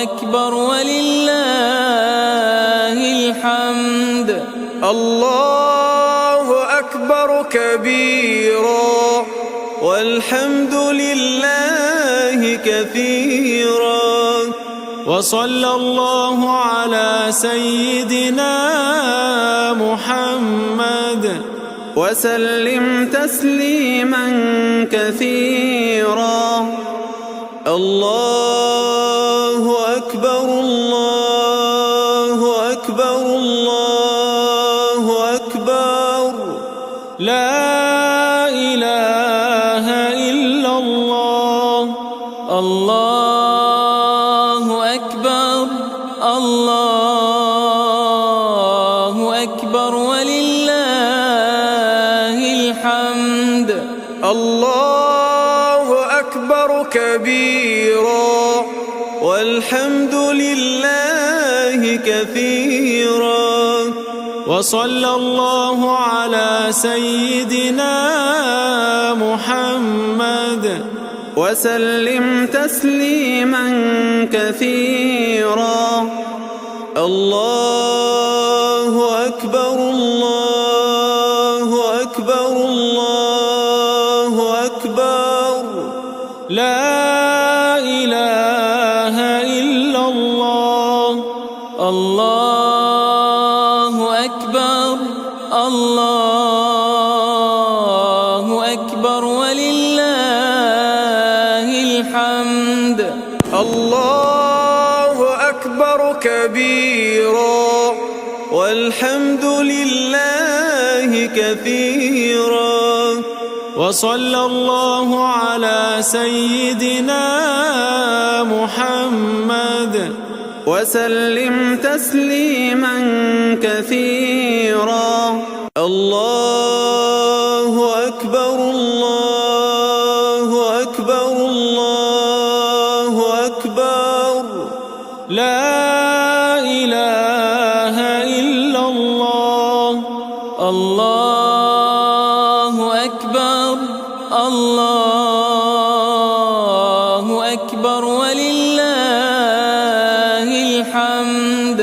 [SPEAKER 2] أكبر ولله الحمد.
[SPEAKER 1] الله أكبر كبيرا والحمد لله كثيرا.
[SPEAKER 2] وصلى الله على سيدنا محمد
[SPEAKER 3] وسلم تسليما كثيرا.
[SPEAKER 1] الله أكبر الله أكبر الله أكبر.
[SPEAKER 2] لا إله إلا الله. الله أكبر الله أكبر ولله الحمد.
[SPEAKER 1] الله أكبر كبيرا والحمد لله كثيرا.
[SPEAKER 2] وصلى الله على سيدنا محمد
[SPEAKER 3] وسلم تسليما كثيرا.
[SPEAKER 1] الله أكبر الله أكبر الله أكبر.
[SPEAKER 2] لا إله إلا الله. الله أكبر الله أكبر ولله الحمد.
[SPEAKER 1] الله أكبر كبيرا والحمد لله كثيرا.
[SPEAKER 2] وصلى الله على سيدنا محمد
[SPEAKER 3] وسلم تسليما كثيرا.
[SPEAKER 1] الله أكبر الله أكبر الله أكبر.
[SPEAKER 2] لا إله إلا الله. الله أكبر الله أكبر ولله الحمد.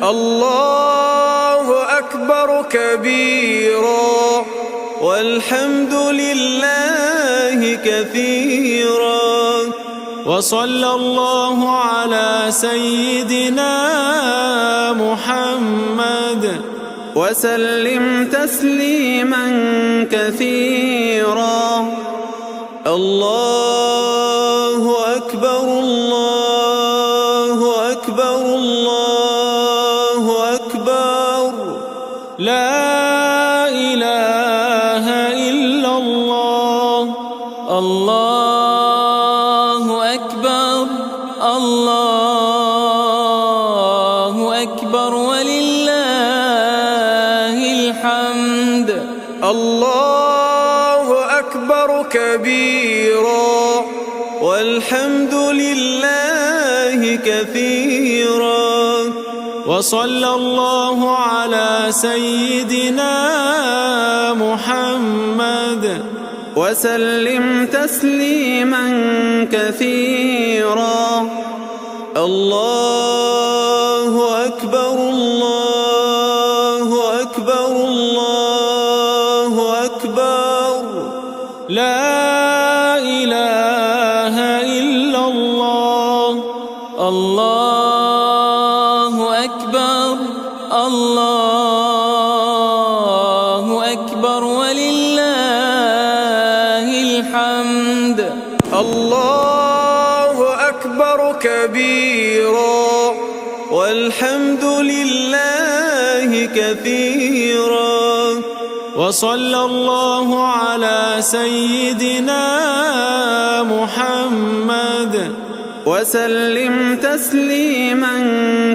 [SPEAKER 1] الله أكبر كبيرا والحمد لله كثيرا.
[SPEAKER 2] وصلى الله على سيدنا محمد
[SPEAKER 3] وسلم تسليما كثيرا.
[SPEAKER 1] الله أكبر الله أكبر الله أكبر
[SPEAKER 2] لا إله إلا الله الله أكبر الله أكبر ولله الحمد
[SPEAKER 1] الله أكبر كبيرا والحمد لله كثيرا
[SPEAKER 2] وصلى الله على سيدنا محمد
[SPEAKER 3] وسلم تسليما كثيرا
[SPEAKER 1] الله أكبر الله أكبر الله أكبر
[SPEAKER 2] لا إله إلا الله الله أكبر الله أكبر ولله الحمد
[SPEAKER 1] الله أكبر كبيرا والحمد لله كثيرا
[SPEAKER 2] وصلى الله على سيدنا محمد
[SPEAKER 3] وسلم تسليما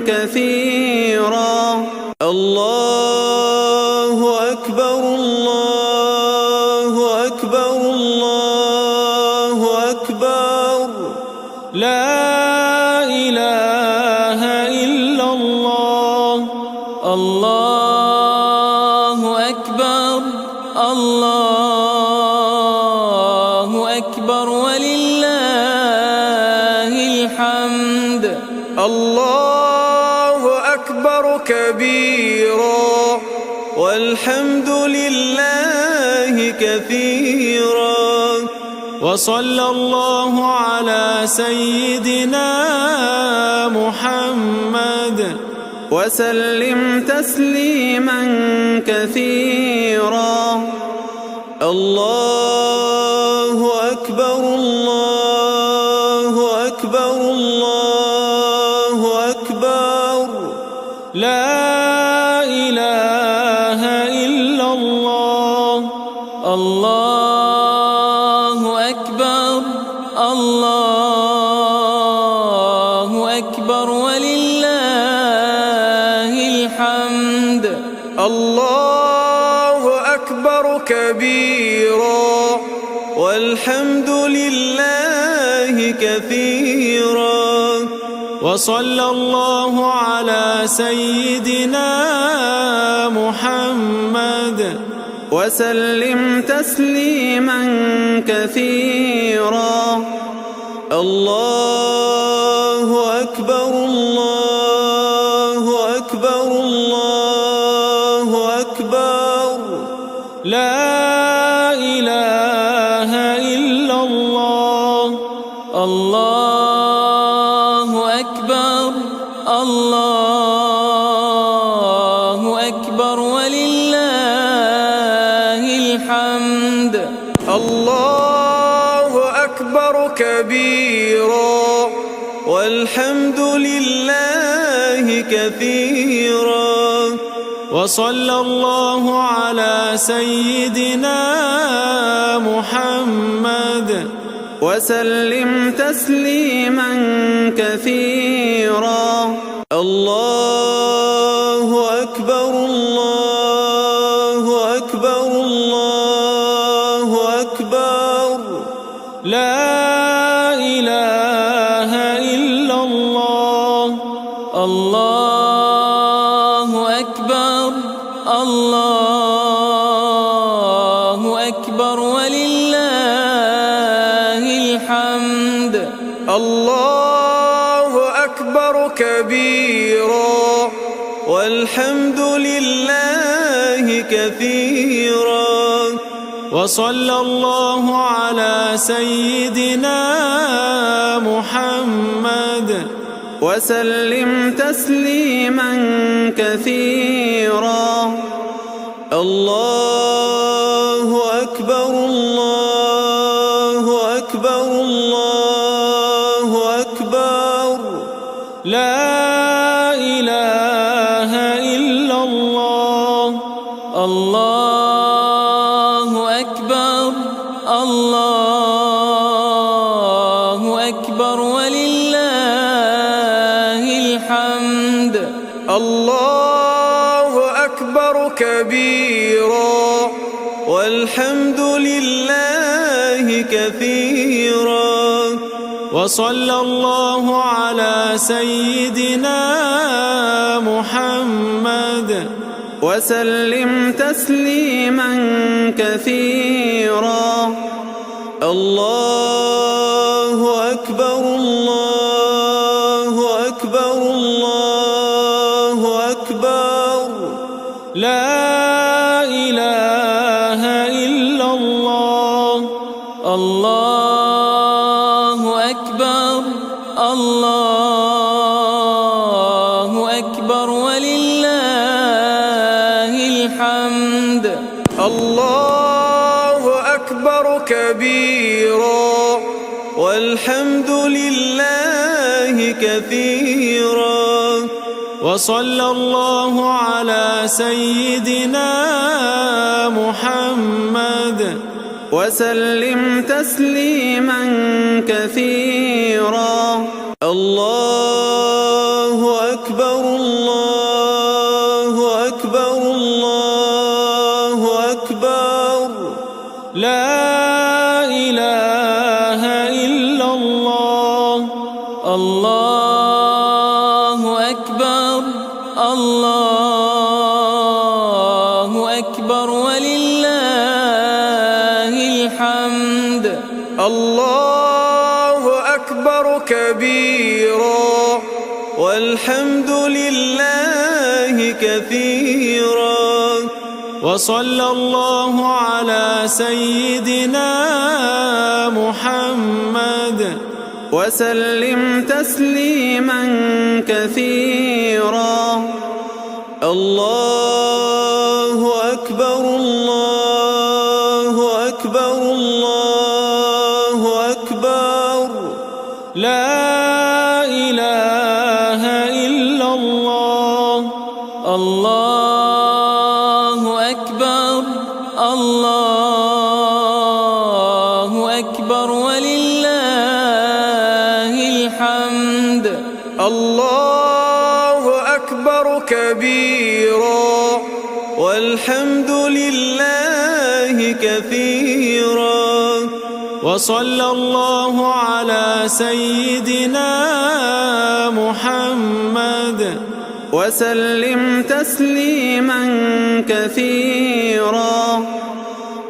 [SPEAKER 3] كثيرا
[SPEAKER 1] الله أكبر الله أكبر الله أكبر
[SPEAKER 2] لا إله إلا الله الله أكبر الله أكبر ولله الحمد
[SPEAKER 1] الله أكبر كبيرا والحمد لله كثيرا
[SPEAKER 2] وصلى الله على سيدنا محمد
[SPEAKER 3] وسلم تسليما كثيرا
[SPEAKER 1] الله أكبر الله أكبر الله أكبر
[SPEAKER 2] لا إله إلا الله الله أكبر الله أكبر ولله الحمد
[SPEAKER 1] الله أكبر كبيرا والحمد لله كثيرا
[SPEAKER 2] وصلى الله على سيدنا محمد
[SPEAKER 3] وسلم تسليما كثيرا
[SPEAKER 1] الله أكبر الله أكبر الله أكبر
[SPEAKER 2] لا إله إلا الله الله أكبر الله أكبر ولله الحمد
[SPEAKER 1] الله أكبر كبيرا والحمد لله كثيرا
[SPEAKER 2] وصلى الله على سيدنا محمد
[SPEAKER 3] وسلم تسليما كثيرا
[SPEAKER 1] الله أكبر الله أكبر الله أكبر
[SPEAKER 2] لا إله إلا الله الله أكبر الله أكبر ولله الحمد
[SPEAKER 1] الله أكبر كبيرا والحمد لله كثيرا
[SPEAKER 2] وصلى الله على سيدنا محمد
[SPEAKER 3] وسلم تسليما كثيرا
[SPEAKER 1] الله أكبر الله أكبر الله أكبر
[SPEAKER 2] لا إله إلا الله الله أكبر الله أكبر ولله الحمد
[SPEAKER 1] الله أكبر كبيرا والحمد لله كثيرا
[SPEAKER 2] وصلى الله على سيدنا محمد
[SPEAKER 3] وسلم تسليما كثيرا
[SPEAKER 1] الله أكبر الله أكبر الله أكبر
[SPEAKER 2] لا إله إلا الله الله أكبر الله أكبر ولله الحمد
[SPEAKER 1] الله أكبر كبيرا والحمد لله كثيرا
[SPEAKER 2] وصلى الله على سيدنا محمد
[SPEAKER 3] وسلم تسليما كثيرا
[SPEAKER 1] الله أكبر الله أكبر الله أكبر
[SPEAKER 2] لا إله إلا الله الله أكبر الله أكبر ولله الحمد
[SPEAKER 1] الله أكبر كبيرا والحمد لله كثيرا
[SPEAKER 2] وصلى الله على سيدنا محمد
[SPEAKER 3] وسلم تسليما كثيرا
[SPEAKER 1] الله أكبر الله أكبر الله أكبر
[SPEAKER 2] لا إله إلا الله الله أكبر الله أكبر ولله الحمد
[SPEAKER 1] الله أكبر كبيرا والحمد لله كثيرا
[SPEAKER 2] وصلى الله على سيدنا محمد
[SPEAKER 3] وسلم تسليما كثيرا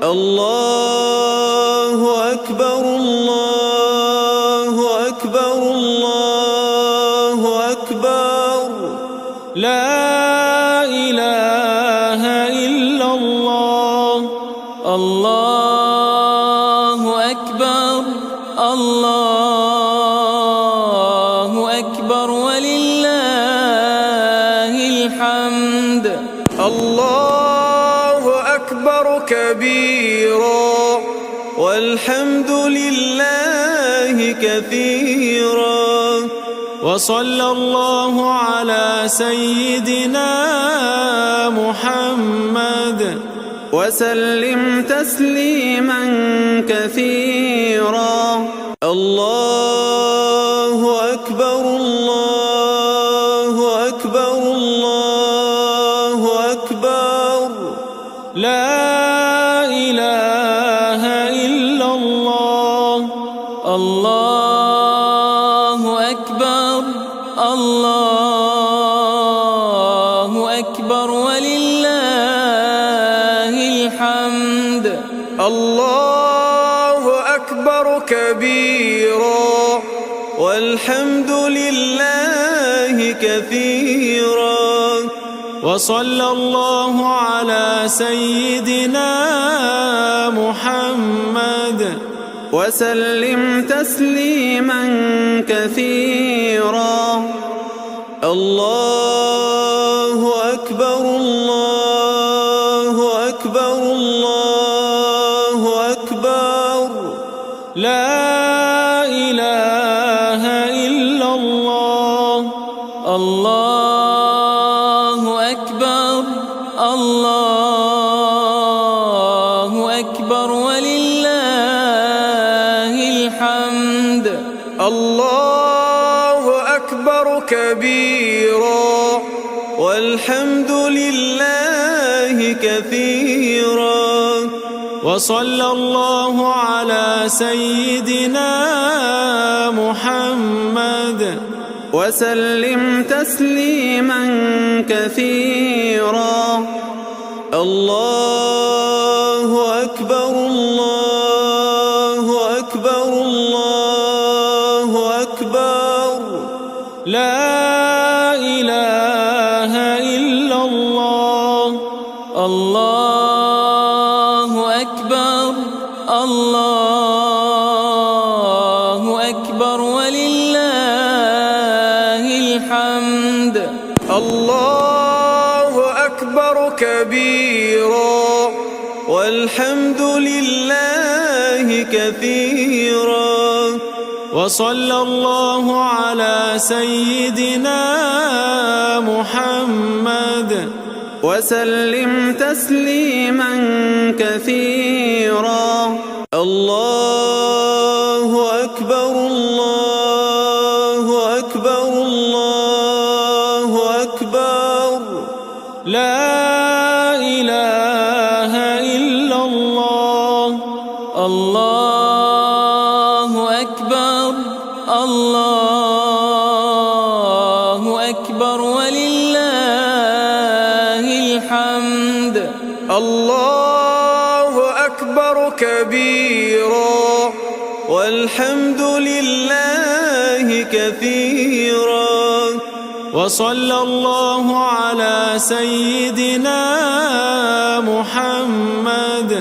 [SPEAKER 1] الله أكبر الله أكبر الله أكبر
[SPEAKER 2] لا إله إلا الله الله أكبر الله أكبر ولله الحمد
[SPEAKER 1] الله أكبر كبيرا والحمد لله كثيرا
[SPEAKER 2] وصلى الله على سيدنا محمد
[SPEAKER 3] وسلم تسليما كثيرا
[SPEAKER 1] الله أكبر الله أكبر الله أكبر
[SPEAKER 2] لا إله إلا الله الله أكبر الله أكبر ولله الحمد
[SPEAKER 1] الله أكبر كبيرا والحمد لله كثيرا
[SPEAKER 2] وصلى الله على سيدنا محمد
[SPEAKER 3] وسلم تسليما كثيرا
[SPEAKER 1] الله أكبر الله أكبر الله أكبر
[SPEAKER 2] لا لا إله إلا الله. الله أكبر الله أكبر ولله الحمد.
[SPEAKER 1] الله أكبر كبيرا والحمد لله كثيرا
[SPEAKER 2] وصلى الله على سيدنا محمد
[SPEAKER 3] وسلم تسليما كثيرا.
[SPEAKER 1] الله أكبر الله أكبر الله أكبر
[SPEAKER 2] لا إله إلا الله. الله أكبر الله أكبر ولله الحمد.
[SPEAKER 1] الله أكبر كبيرا والحمد لله كثيرا
[SPEAKER 2] وصلى الله على سيدنا محمد
[SPEAKER 3] وسلم تسليما كثيرا.
[SPEAKER 1] الله أكبر الله أكبر الله أكبر
[SPEAKER 2] لا إله إلا الله. الله أكبر الله أكبر ولله الحمد.
[SPEAKER 1] الله أكبر كبيرا والحمد لله كثيرا
[SPEAKER 2] وصلى الله على سيدنا محمد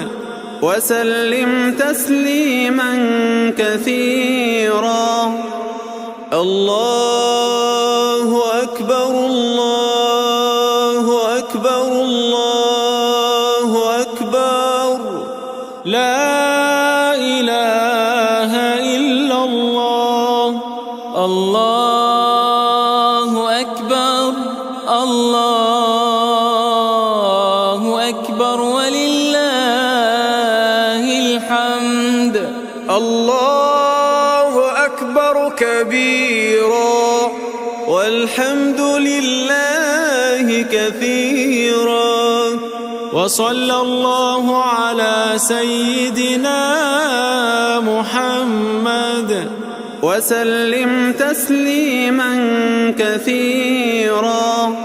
[SPEAKER 3] وسلم تسليما كثيرا.
[SPEAKER 1] الله أكبر الله أكبر الله أكبر
[SPEAKER 2] لا إله إلا الله. الله أكبر الله أكبر ولله الحمد.
[SPEAKER 1] الله أكبر كبيرا والحمد لله كثيرا
[SPEAKER 2] وصلى الله على سيدنا محمد
[SPEAKER 3] وسلم تسليما كثيرا.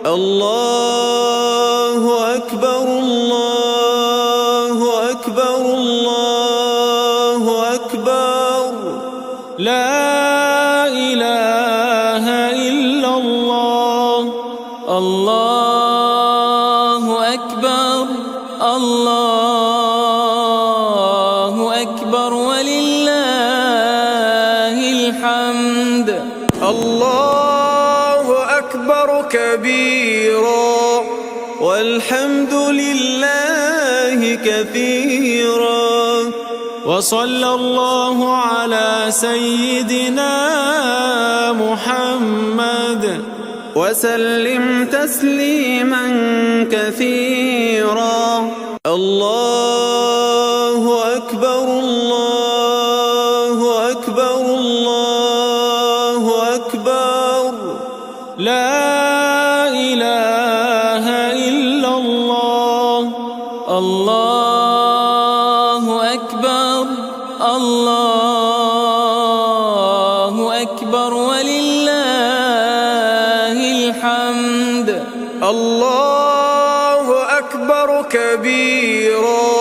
[SPEAKER 1] الله أكبر الله أكبر الله أكبر
[SPEAKER 2] لا إله إلا الله. الله أكبر الله أكبر ولله الحمد.
[SPEAKER 1] الله أكبر كبيرا والحمد لله كثيرا
[SPEAKER 2] وصلى الله على سيدنا محمد
[SPEAKER 3] وسلم تسليما كثيرا.
[SPEAKER 1] الله أكبر الله أكبر الله أكبر
[SPEAKER 2] لا إله إلا الله. الله أكبر الله أكبر ولله الحمد.
[SPEAKER 1] الله أكبر كبيرا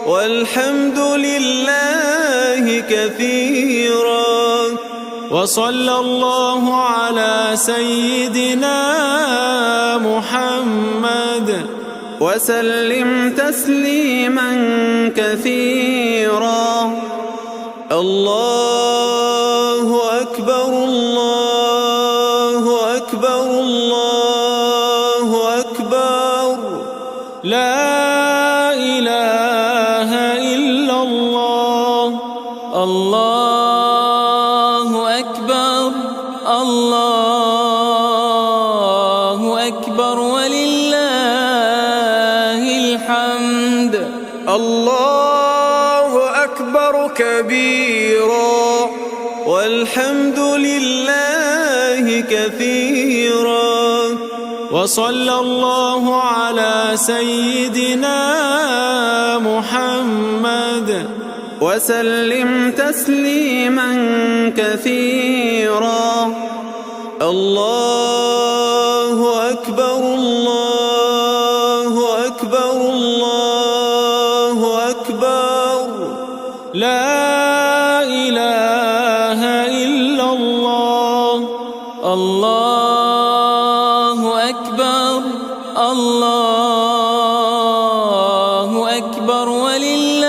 [SPEAKER 1] والحمد لله كثيرا
[SPEAKER 2] وصلى الله على سيدنا محمد
[SPEAKER 3] وسلم تسليما كثيرا.
[SPEAKER 1] الله أكبر الله أكبر الله أكبر
[SPEAKER 2] لا إله إلا الله. الله أكبر الله أكبر ولله الحمد.
[SPEAKER 1] الله أكبر كبيرا والحمد لله كثيرا.
[SPEAKER 2] وصلى الله على سيدنا محمد
[SPEAKER 3] وسلم تسليما كثيرا.
[SPEAKER 1] الله أكبر الله أكبر الله أكبر.
[SPEAKER 2] لا إله إلا الله. الله أكبر الله أكبر ولله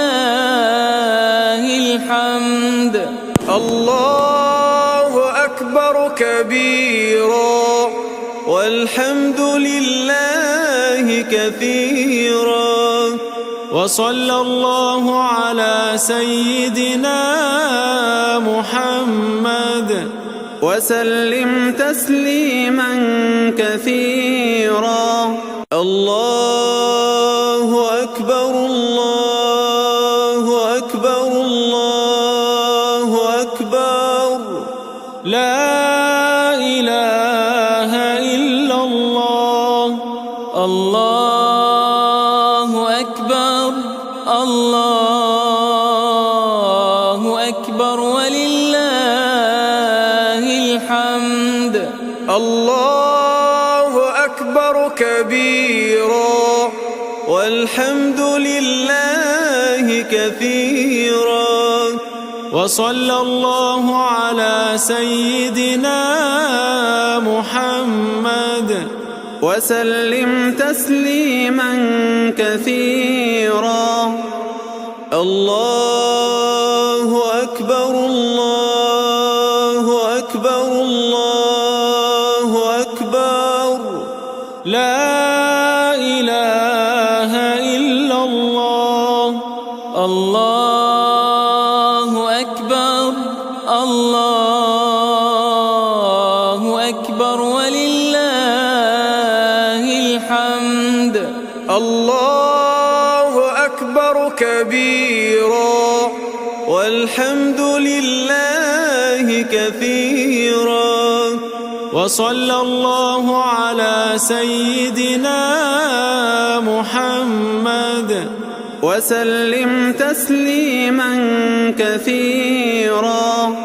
[SPEAKER 2] الحمد.
[SPEAKER 1] الله أكبر كبيرا والحمد لله كثيرا.
[SPEAKER 2] وصلى الله على سيدنا محمد
[SPEAKER 3] وسلم تسليما كثيرا.
[SPEAKER 1] الله أكبر الله أكبر الله أكبر.
[SPEAKER 2] لا إله إلا الله. الله أكبر الله أكبر ولله الحمد.
[SPEAKER 1] الله أكبر كبيرا والحمد لله كثيرا.
[SPEAKER 2] وصلى الله على سيدنا محمد
[SPEAKER 3] وسلم تسليما كثيرا.
[SPEAKER 1] الله أكبر الله أكبر الله أكبر.
[SPEAKER 2] لا إله إلا الله. الله أكبر الله أكبر ولله الحمد.
[SPEAKER 1] الله أكبر كبيرا والحمد لله كثيرا.
[SPEAKER 2] وصلى الله على سيدنا محمد
[SPEAKER 3] وسلم تسليما كثيرا.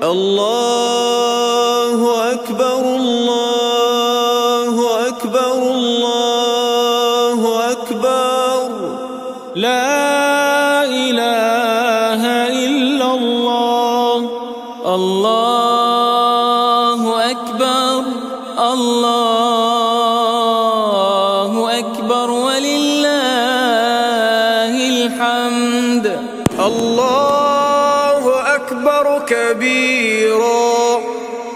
[SPEAKER 1] الله أكبر الله أكبر الله أكبر.
[SPEAKER 2] لا إله إلا الله. الله أكبر الله أكبر ولله الحمد.
[SPEAKER 1] الله أكبر كبيرا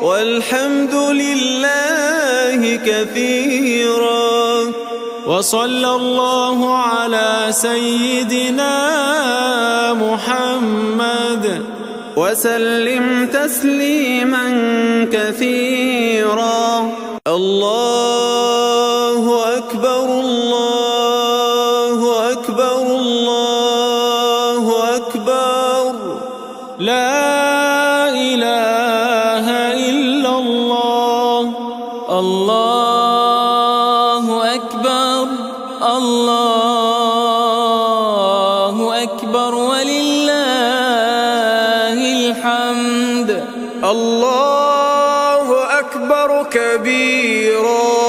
[SPEAKER 1] والحمد لله كثيرا.
[SPEAKER 2] وصلى الله على سيدنا محمد
[SPEAKER 3] وسلم تسليما كثيرا.
[SPEAKER 1] الله أكبر الله أكبر الله أكبر.
[SPEAKER 2] لا إله إلا الله. الله أكبر الله أكبر ولله الحمد.
[SPEAKER 1] الله أكبر كبيرا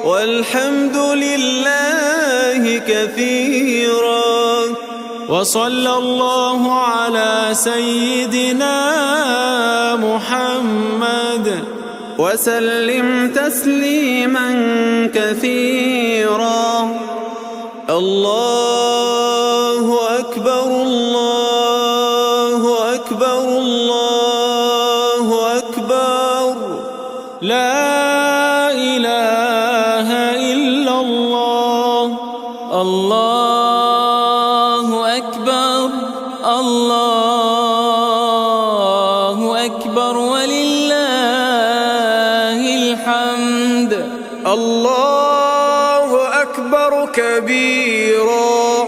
[SPEAKER 1] والحمد لله كثيرا.
[SPEAKER 2] وصلى الله على سيدنا محمد
[SPEAKER 3] وسلم تسليما كثيرا.
[SPEAKER 1] الله أكبر الله أكبر الله أكبر.
[SPEAKER 2] لا إله إلا الله. الله أكبر الله
[SPEAKER 1] الله أكبر كبيرا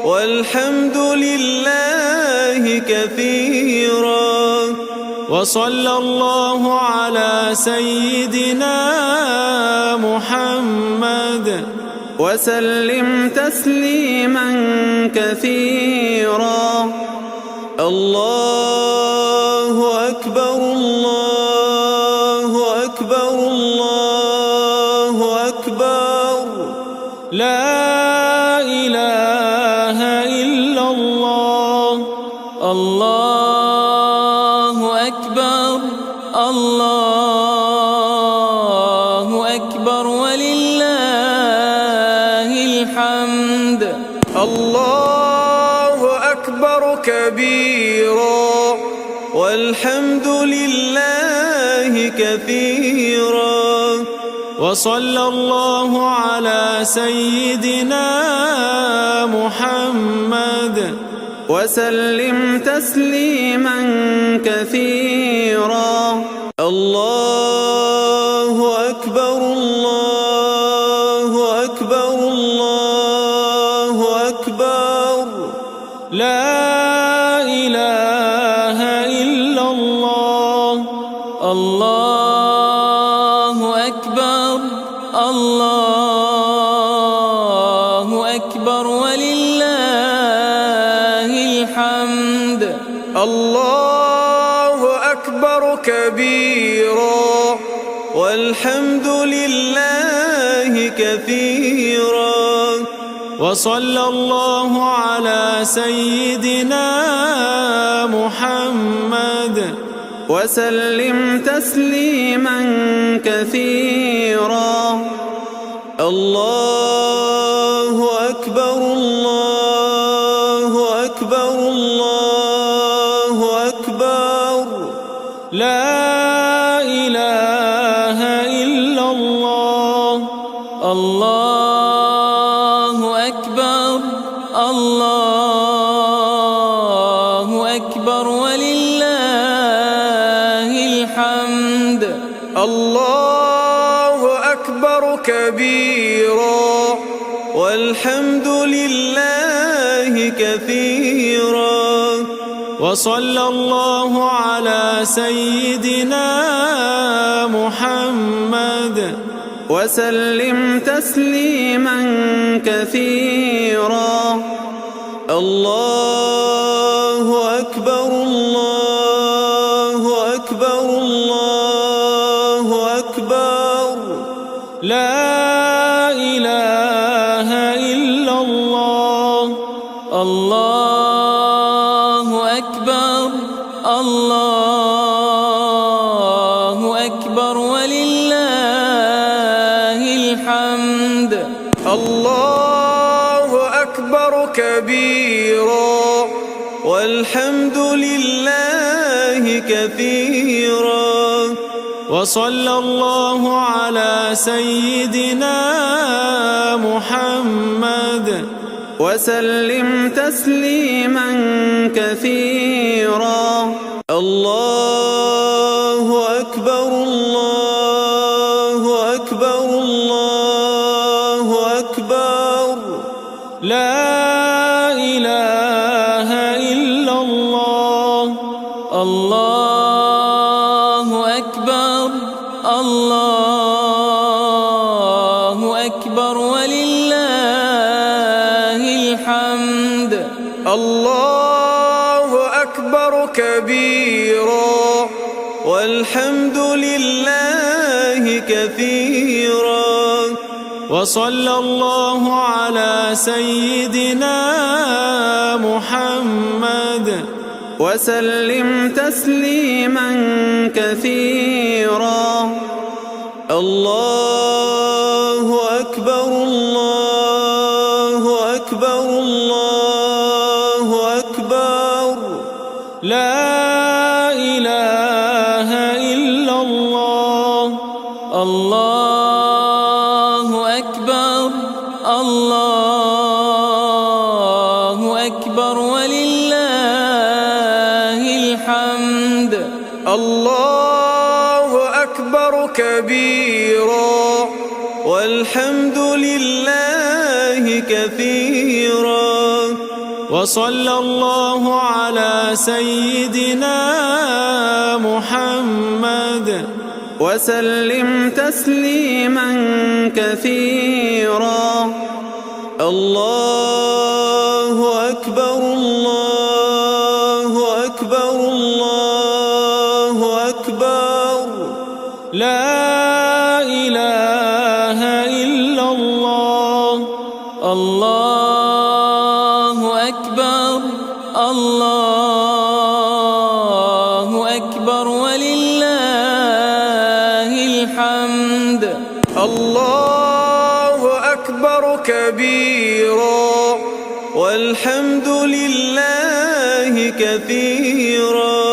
[SPEAKER 1] والحمد لله كثيرا
[SPEAKER 2] وصلى الله على سيدنا محمد
[SPEAKER 3] وسلم تسليما كثيرا
[SPEAKER 1] الله أكبر الله أكبر الله أكبر
[SPEAKER 2] لا إله إلا الله الله أكبر الله أكبر ولله الحمد
[SPEAKER 1] الله أكبر كبيرا والحمد لله كثيرا
[SPEAKER 2] وصلى الله على سيدنا محمد
[SPEAKER 3] وسلم تسليما كثيرا
[SPEAKER 1] الله أكبر الله أكبر الله أكبر
[SPEAKER 2] لا إله إلا الله الله أكبر الله أكبر ولله الحمد
[SPEAKER 1] الله أكبر كبيرا والحمد لله كثيرا
[SPEAKER 2] وصلى الله على سيدنا محمد
[SPEAKER 3] وسلم تسليما كثيرا
[SPEAKER 1] الله أكبر الله أكبر الله أكبر
[SPEAKER 2] لا إله إلا الله الله أكبر الله أكبر ولله الحمد
[SPEAKER 1] الله أكبر كبيرا والحمد لله كثيرا
[SPEAKER 2] وصلى الله على سيدنا محمد
[SPEAKER 3] وسلم تسليما كثيرا
[SPEAKER 1] الله أكبر الله أكبر الله أكبر
[SPEAKER 2] لا إله إلا الله الله أكبر الله أكبر ولله الحمد
[SPEAKER 1] الله أكبر كبيرا والحمد لله كثيرا
[SPEAKER 2] وصلى الله على سيدنا محمد
[SPEAKER 3] وسلم تسليما كثيرا
[SPEAKER 1] الله أكبر الله أكبر الله أكبر
[SPEAKER 2] لا إله إلا الله الله أكبر الله أكبر ولله الحمد
[SPEAKER 1] الله أكبر كبيرا والحمد لله كثيرا
[SPEAKER 2] وصلى الله على سيدنا محمد
[SPEAKER 3] وسلم تسليما كثيرا
[SPEAKER 1] الله أكبر الله أكبر الله أكبر
[SPEAKER 2] لا إله إلا الله الله أكبر الله أكبر ولله الحمد
[SPEAKER 1] الله أكبر كبيرا والحمد لله كثيرا.
[SPEAKER 2] وصلى الله على سيدنا محمد
[SPEAKER 3] وسلم تسليما كثيرا.
[SPEAKER 1] الله أكبر الله أكبر الله أكبر.
[SPEAKER 2] لا إله إلا الله. الله أكبر الله أكبر ولله الحمد.
[SPEAKER 1] الله أكبر كبيرا والحمد لله كثيرا.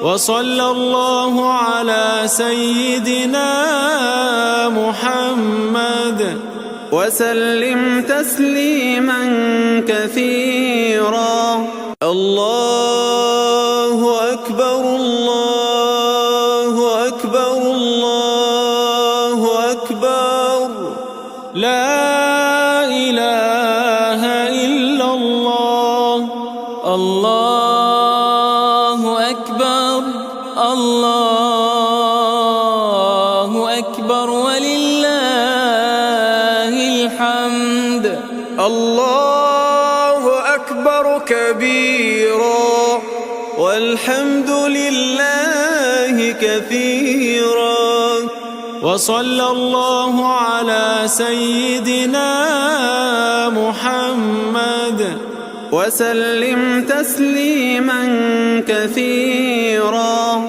[SPEAKER 2] وصلى الله على سيدنا محمد
[SPEAKER 3] وسلم تسليما كثيرا.
[SPEAKER 1] الله أكبر الله أكبر الله أكبر.
[SPEAKER 2] لا إله إلا الله. الله أكبر الله أكبر ولله الحمد.
[SPEAKER 1] الله أكبر كبيرا والحمد لله كثيرا.
[SPEAKER 2] وصلى الله على سيدنا محمد
[SPEAKER 3] وسلم تسليما كثيرا.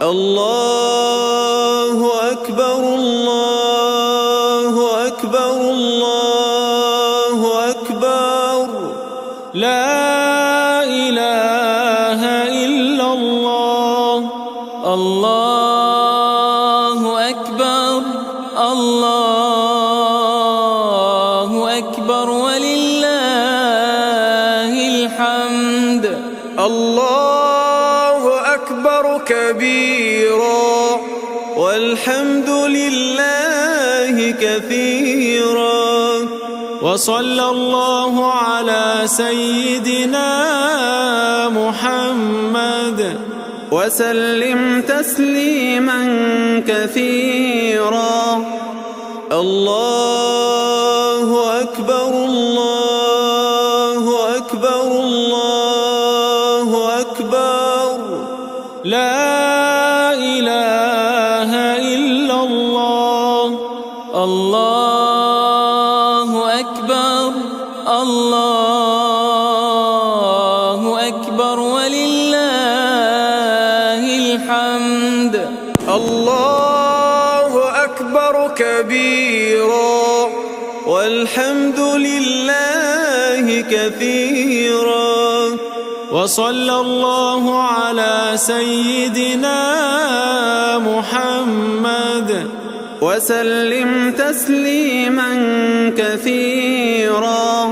[SPEAKER 1] الله أكبر الله أكبر الله أكبر.
[SPEAKER 2] لا إله إلا الله. الله أكبر الله أكبر ولله الحمد.
[SPEAKER 1] الله أكبر كبيرا والحمد لله كثيرا.
[SPEAKER 2] وصلى الله على سيدنا محمد
[SPEAKER 3] وسلم تسليما كثيرا.
[SPEAKER 1] الله أكبر الله أكبر الله أكبر.
[SPEAKER 2] لا إله إلا الله. الله أكبر الله أكبر ولله الحمد.
[SPEAKER 1] الله أكبر كبيرا والحمد لله كثيرا.
[SPEAKER 2] وصلى الله على سيدنا محمد
[SPEAKER 3] وسلم تسليما كثيرا.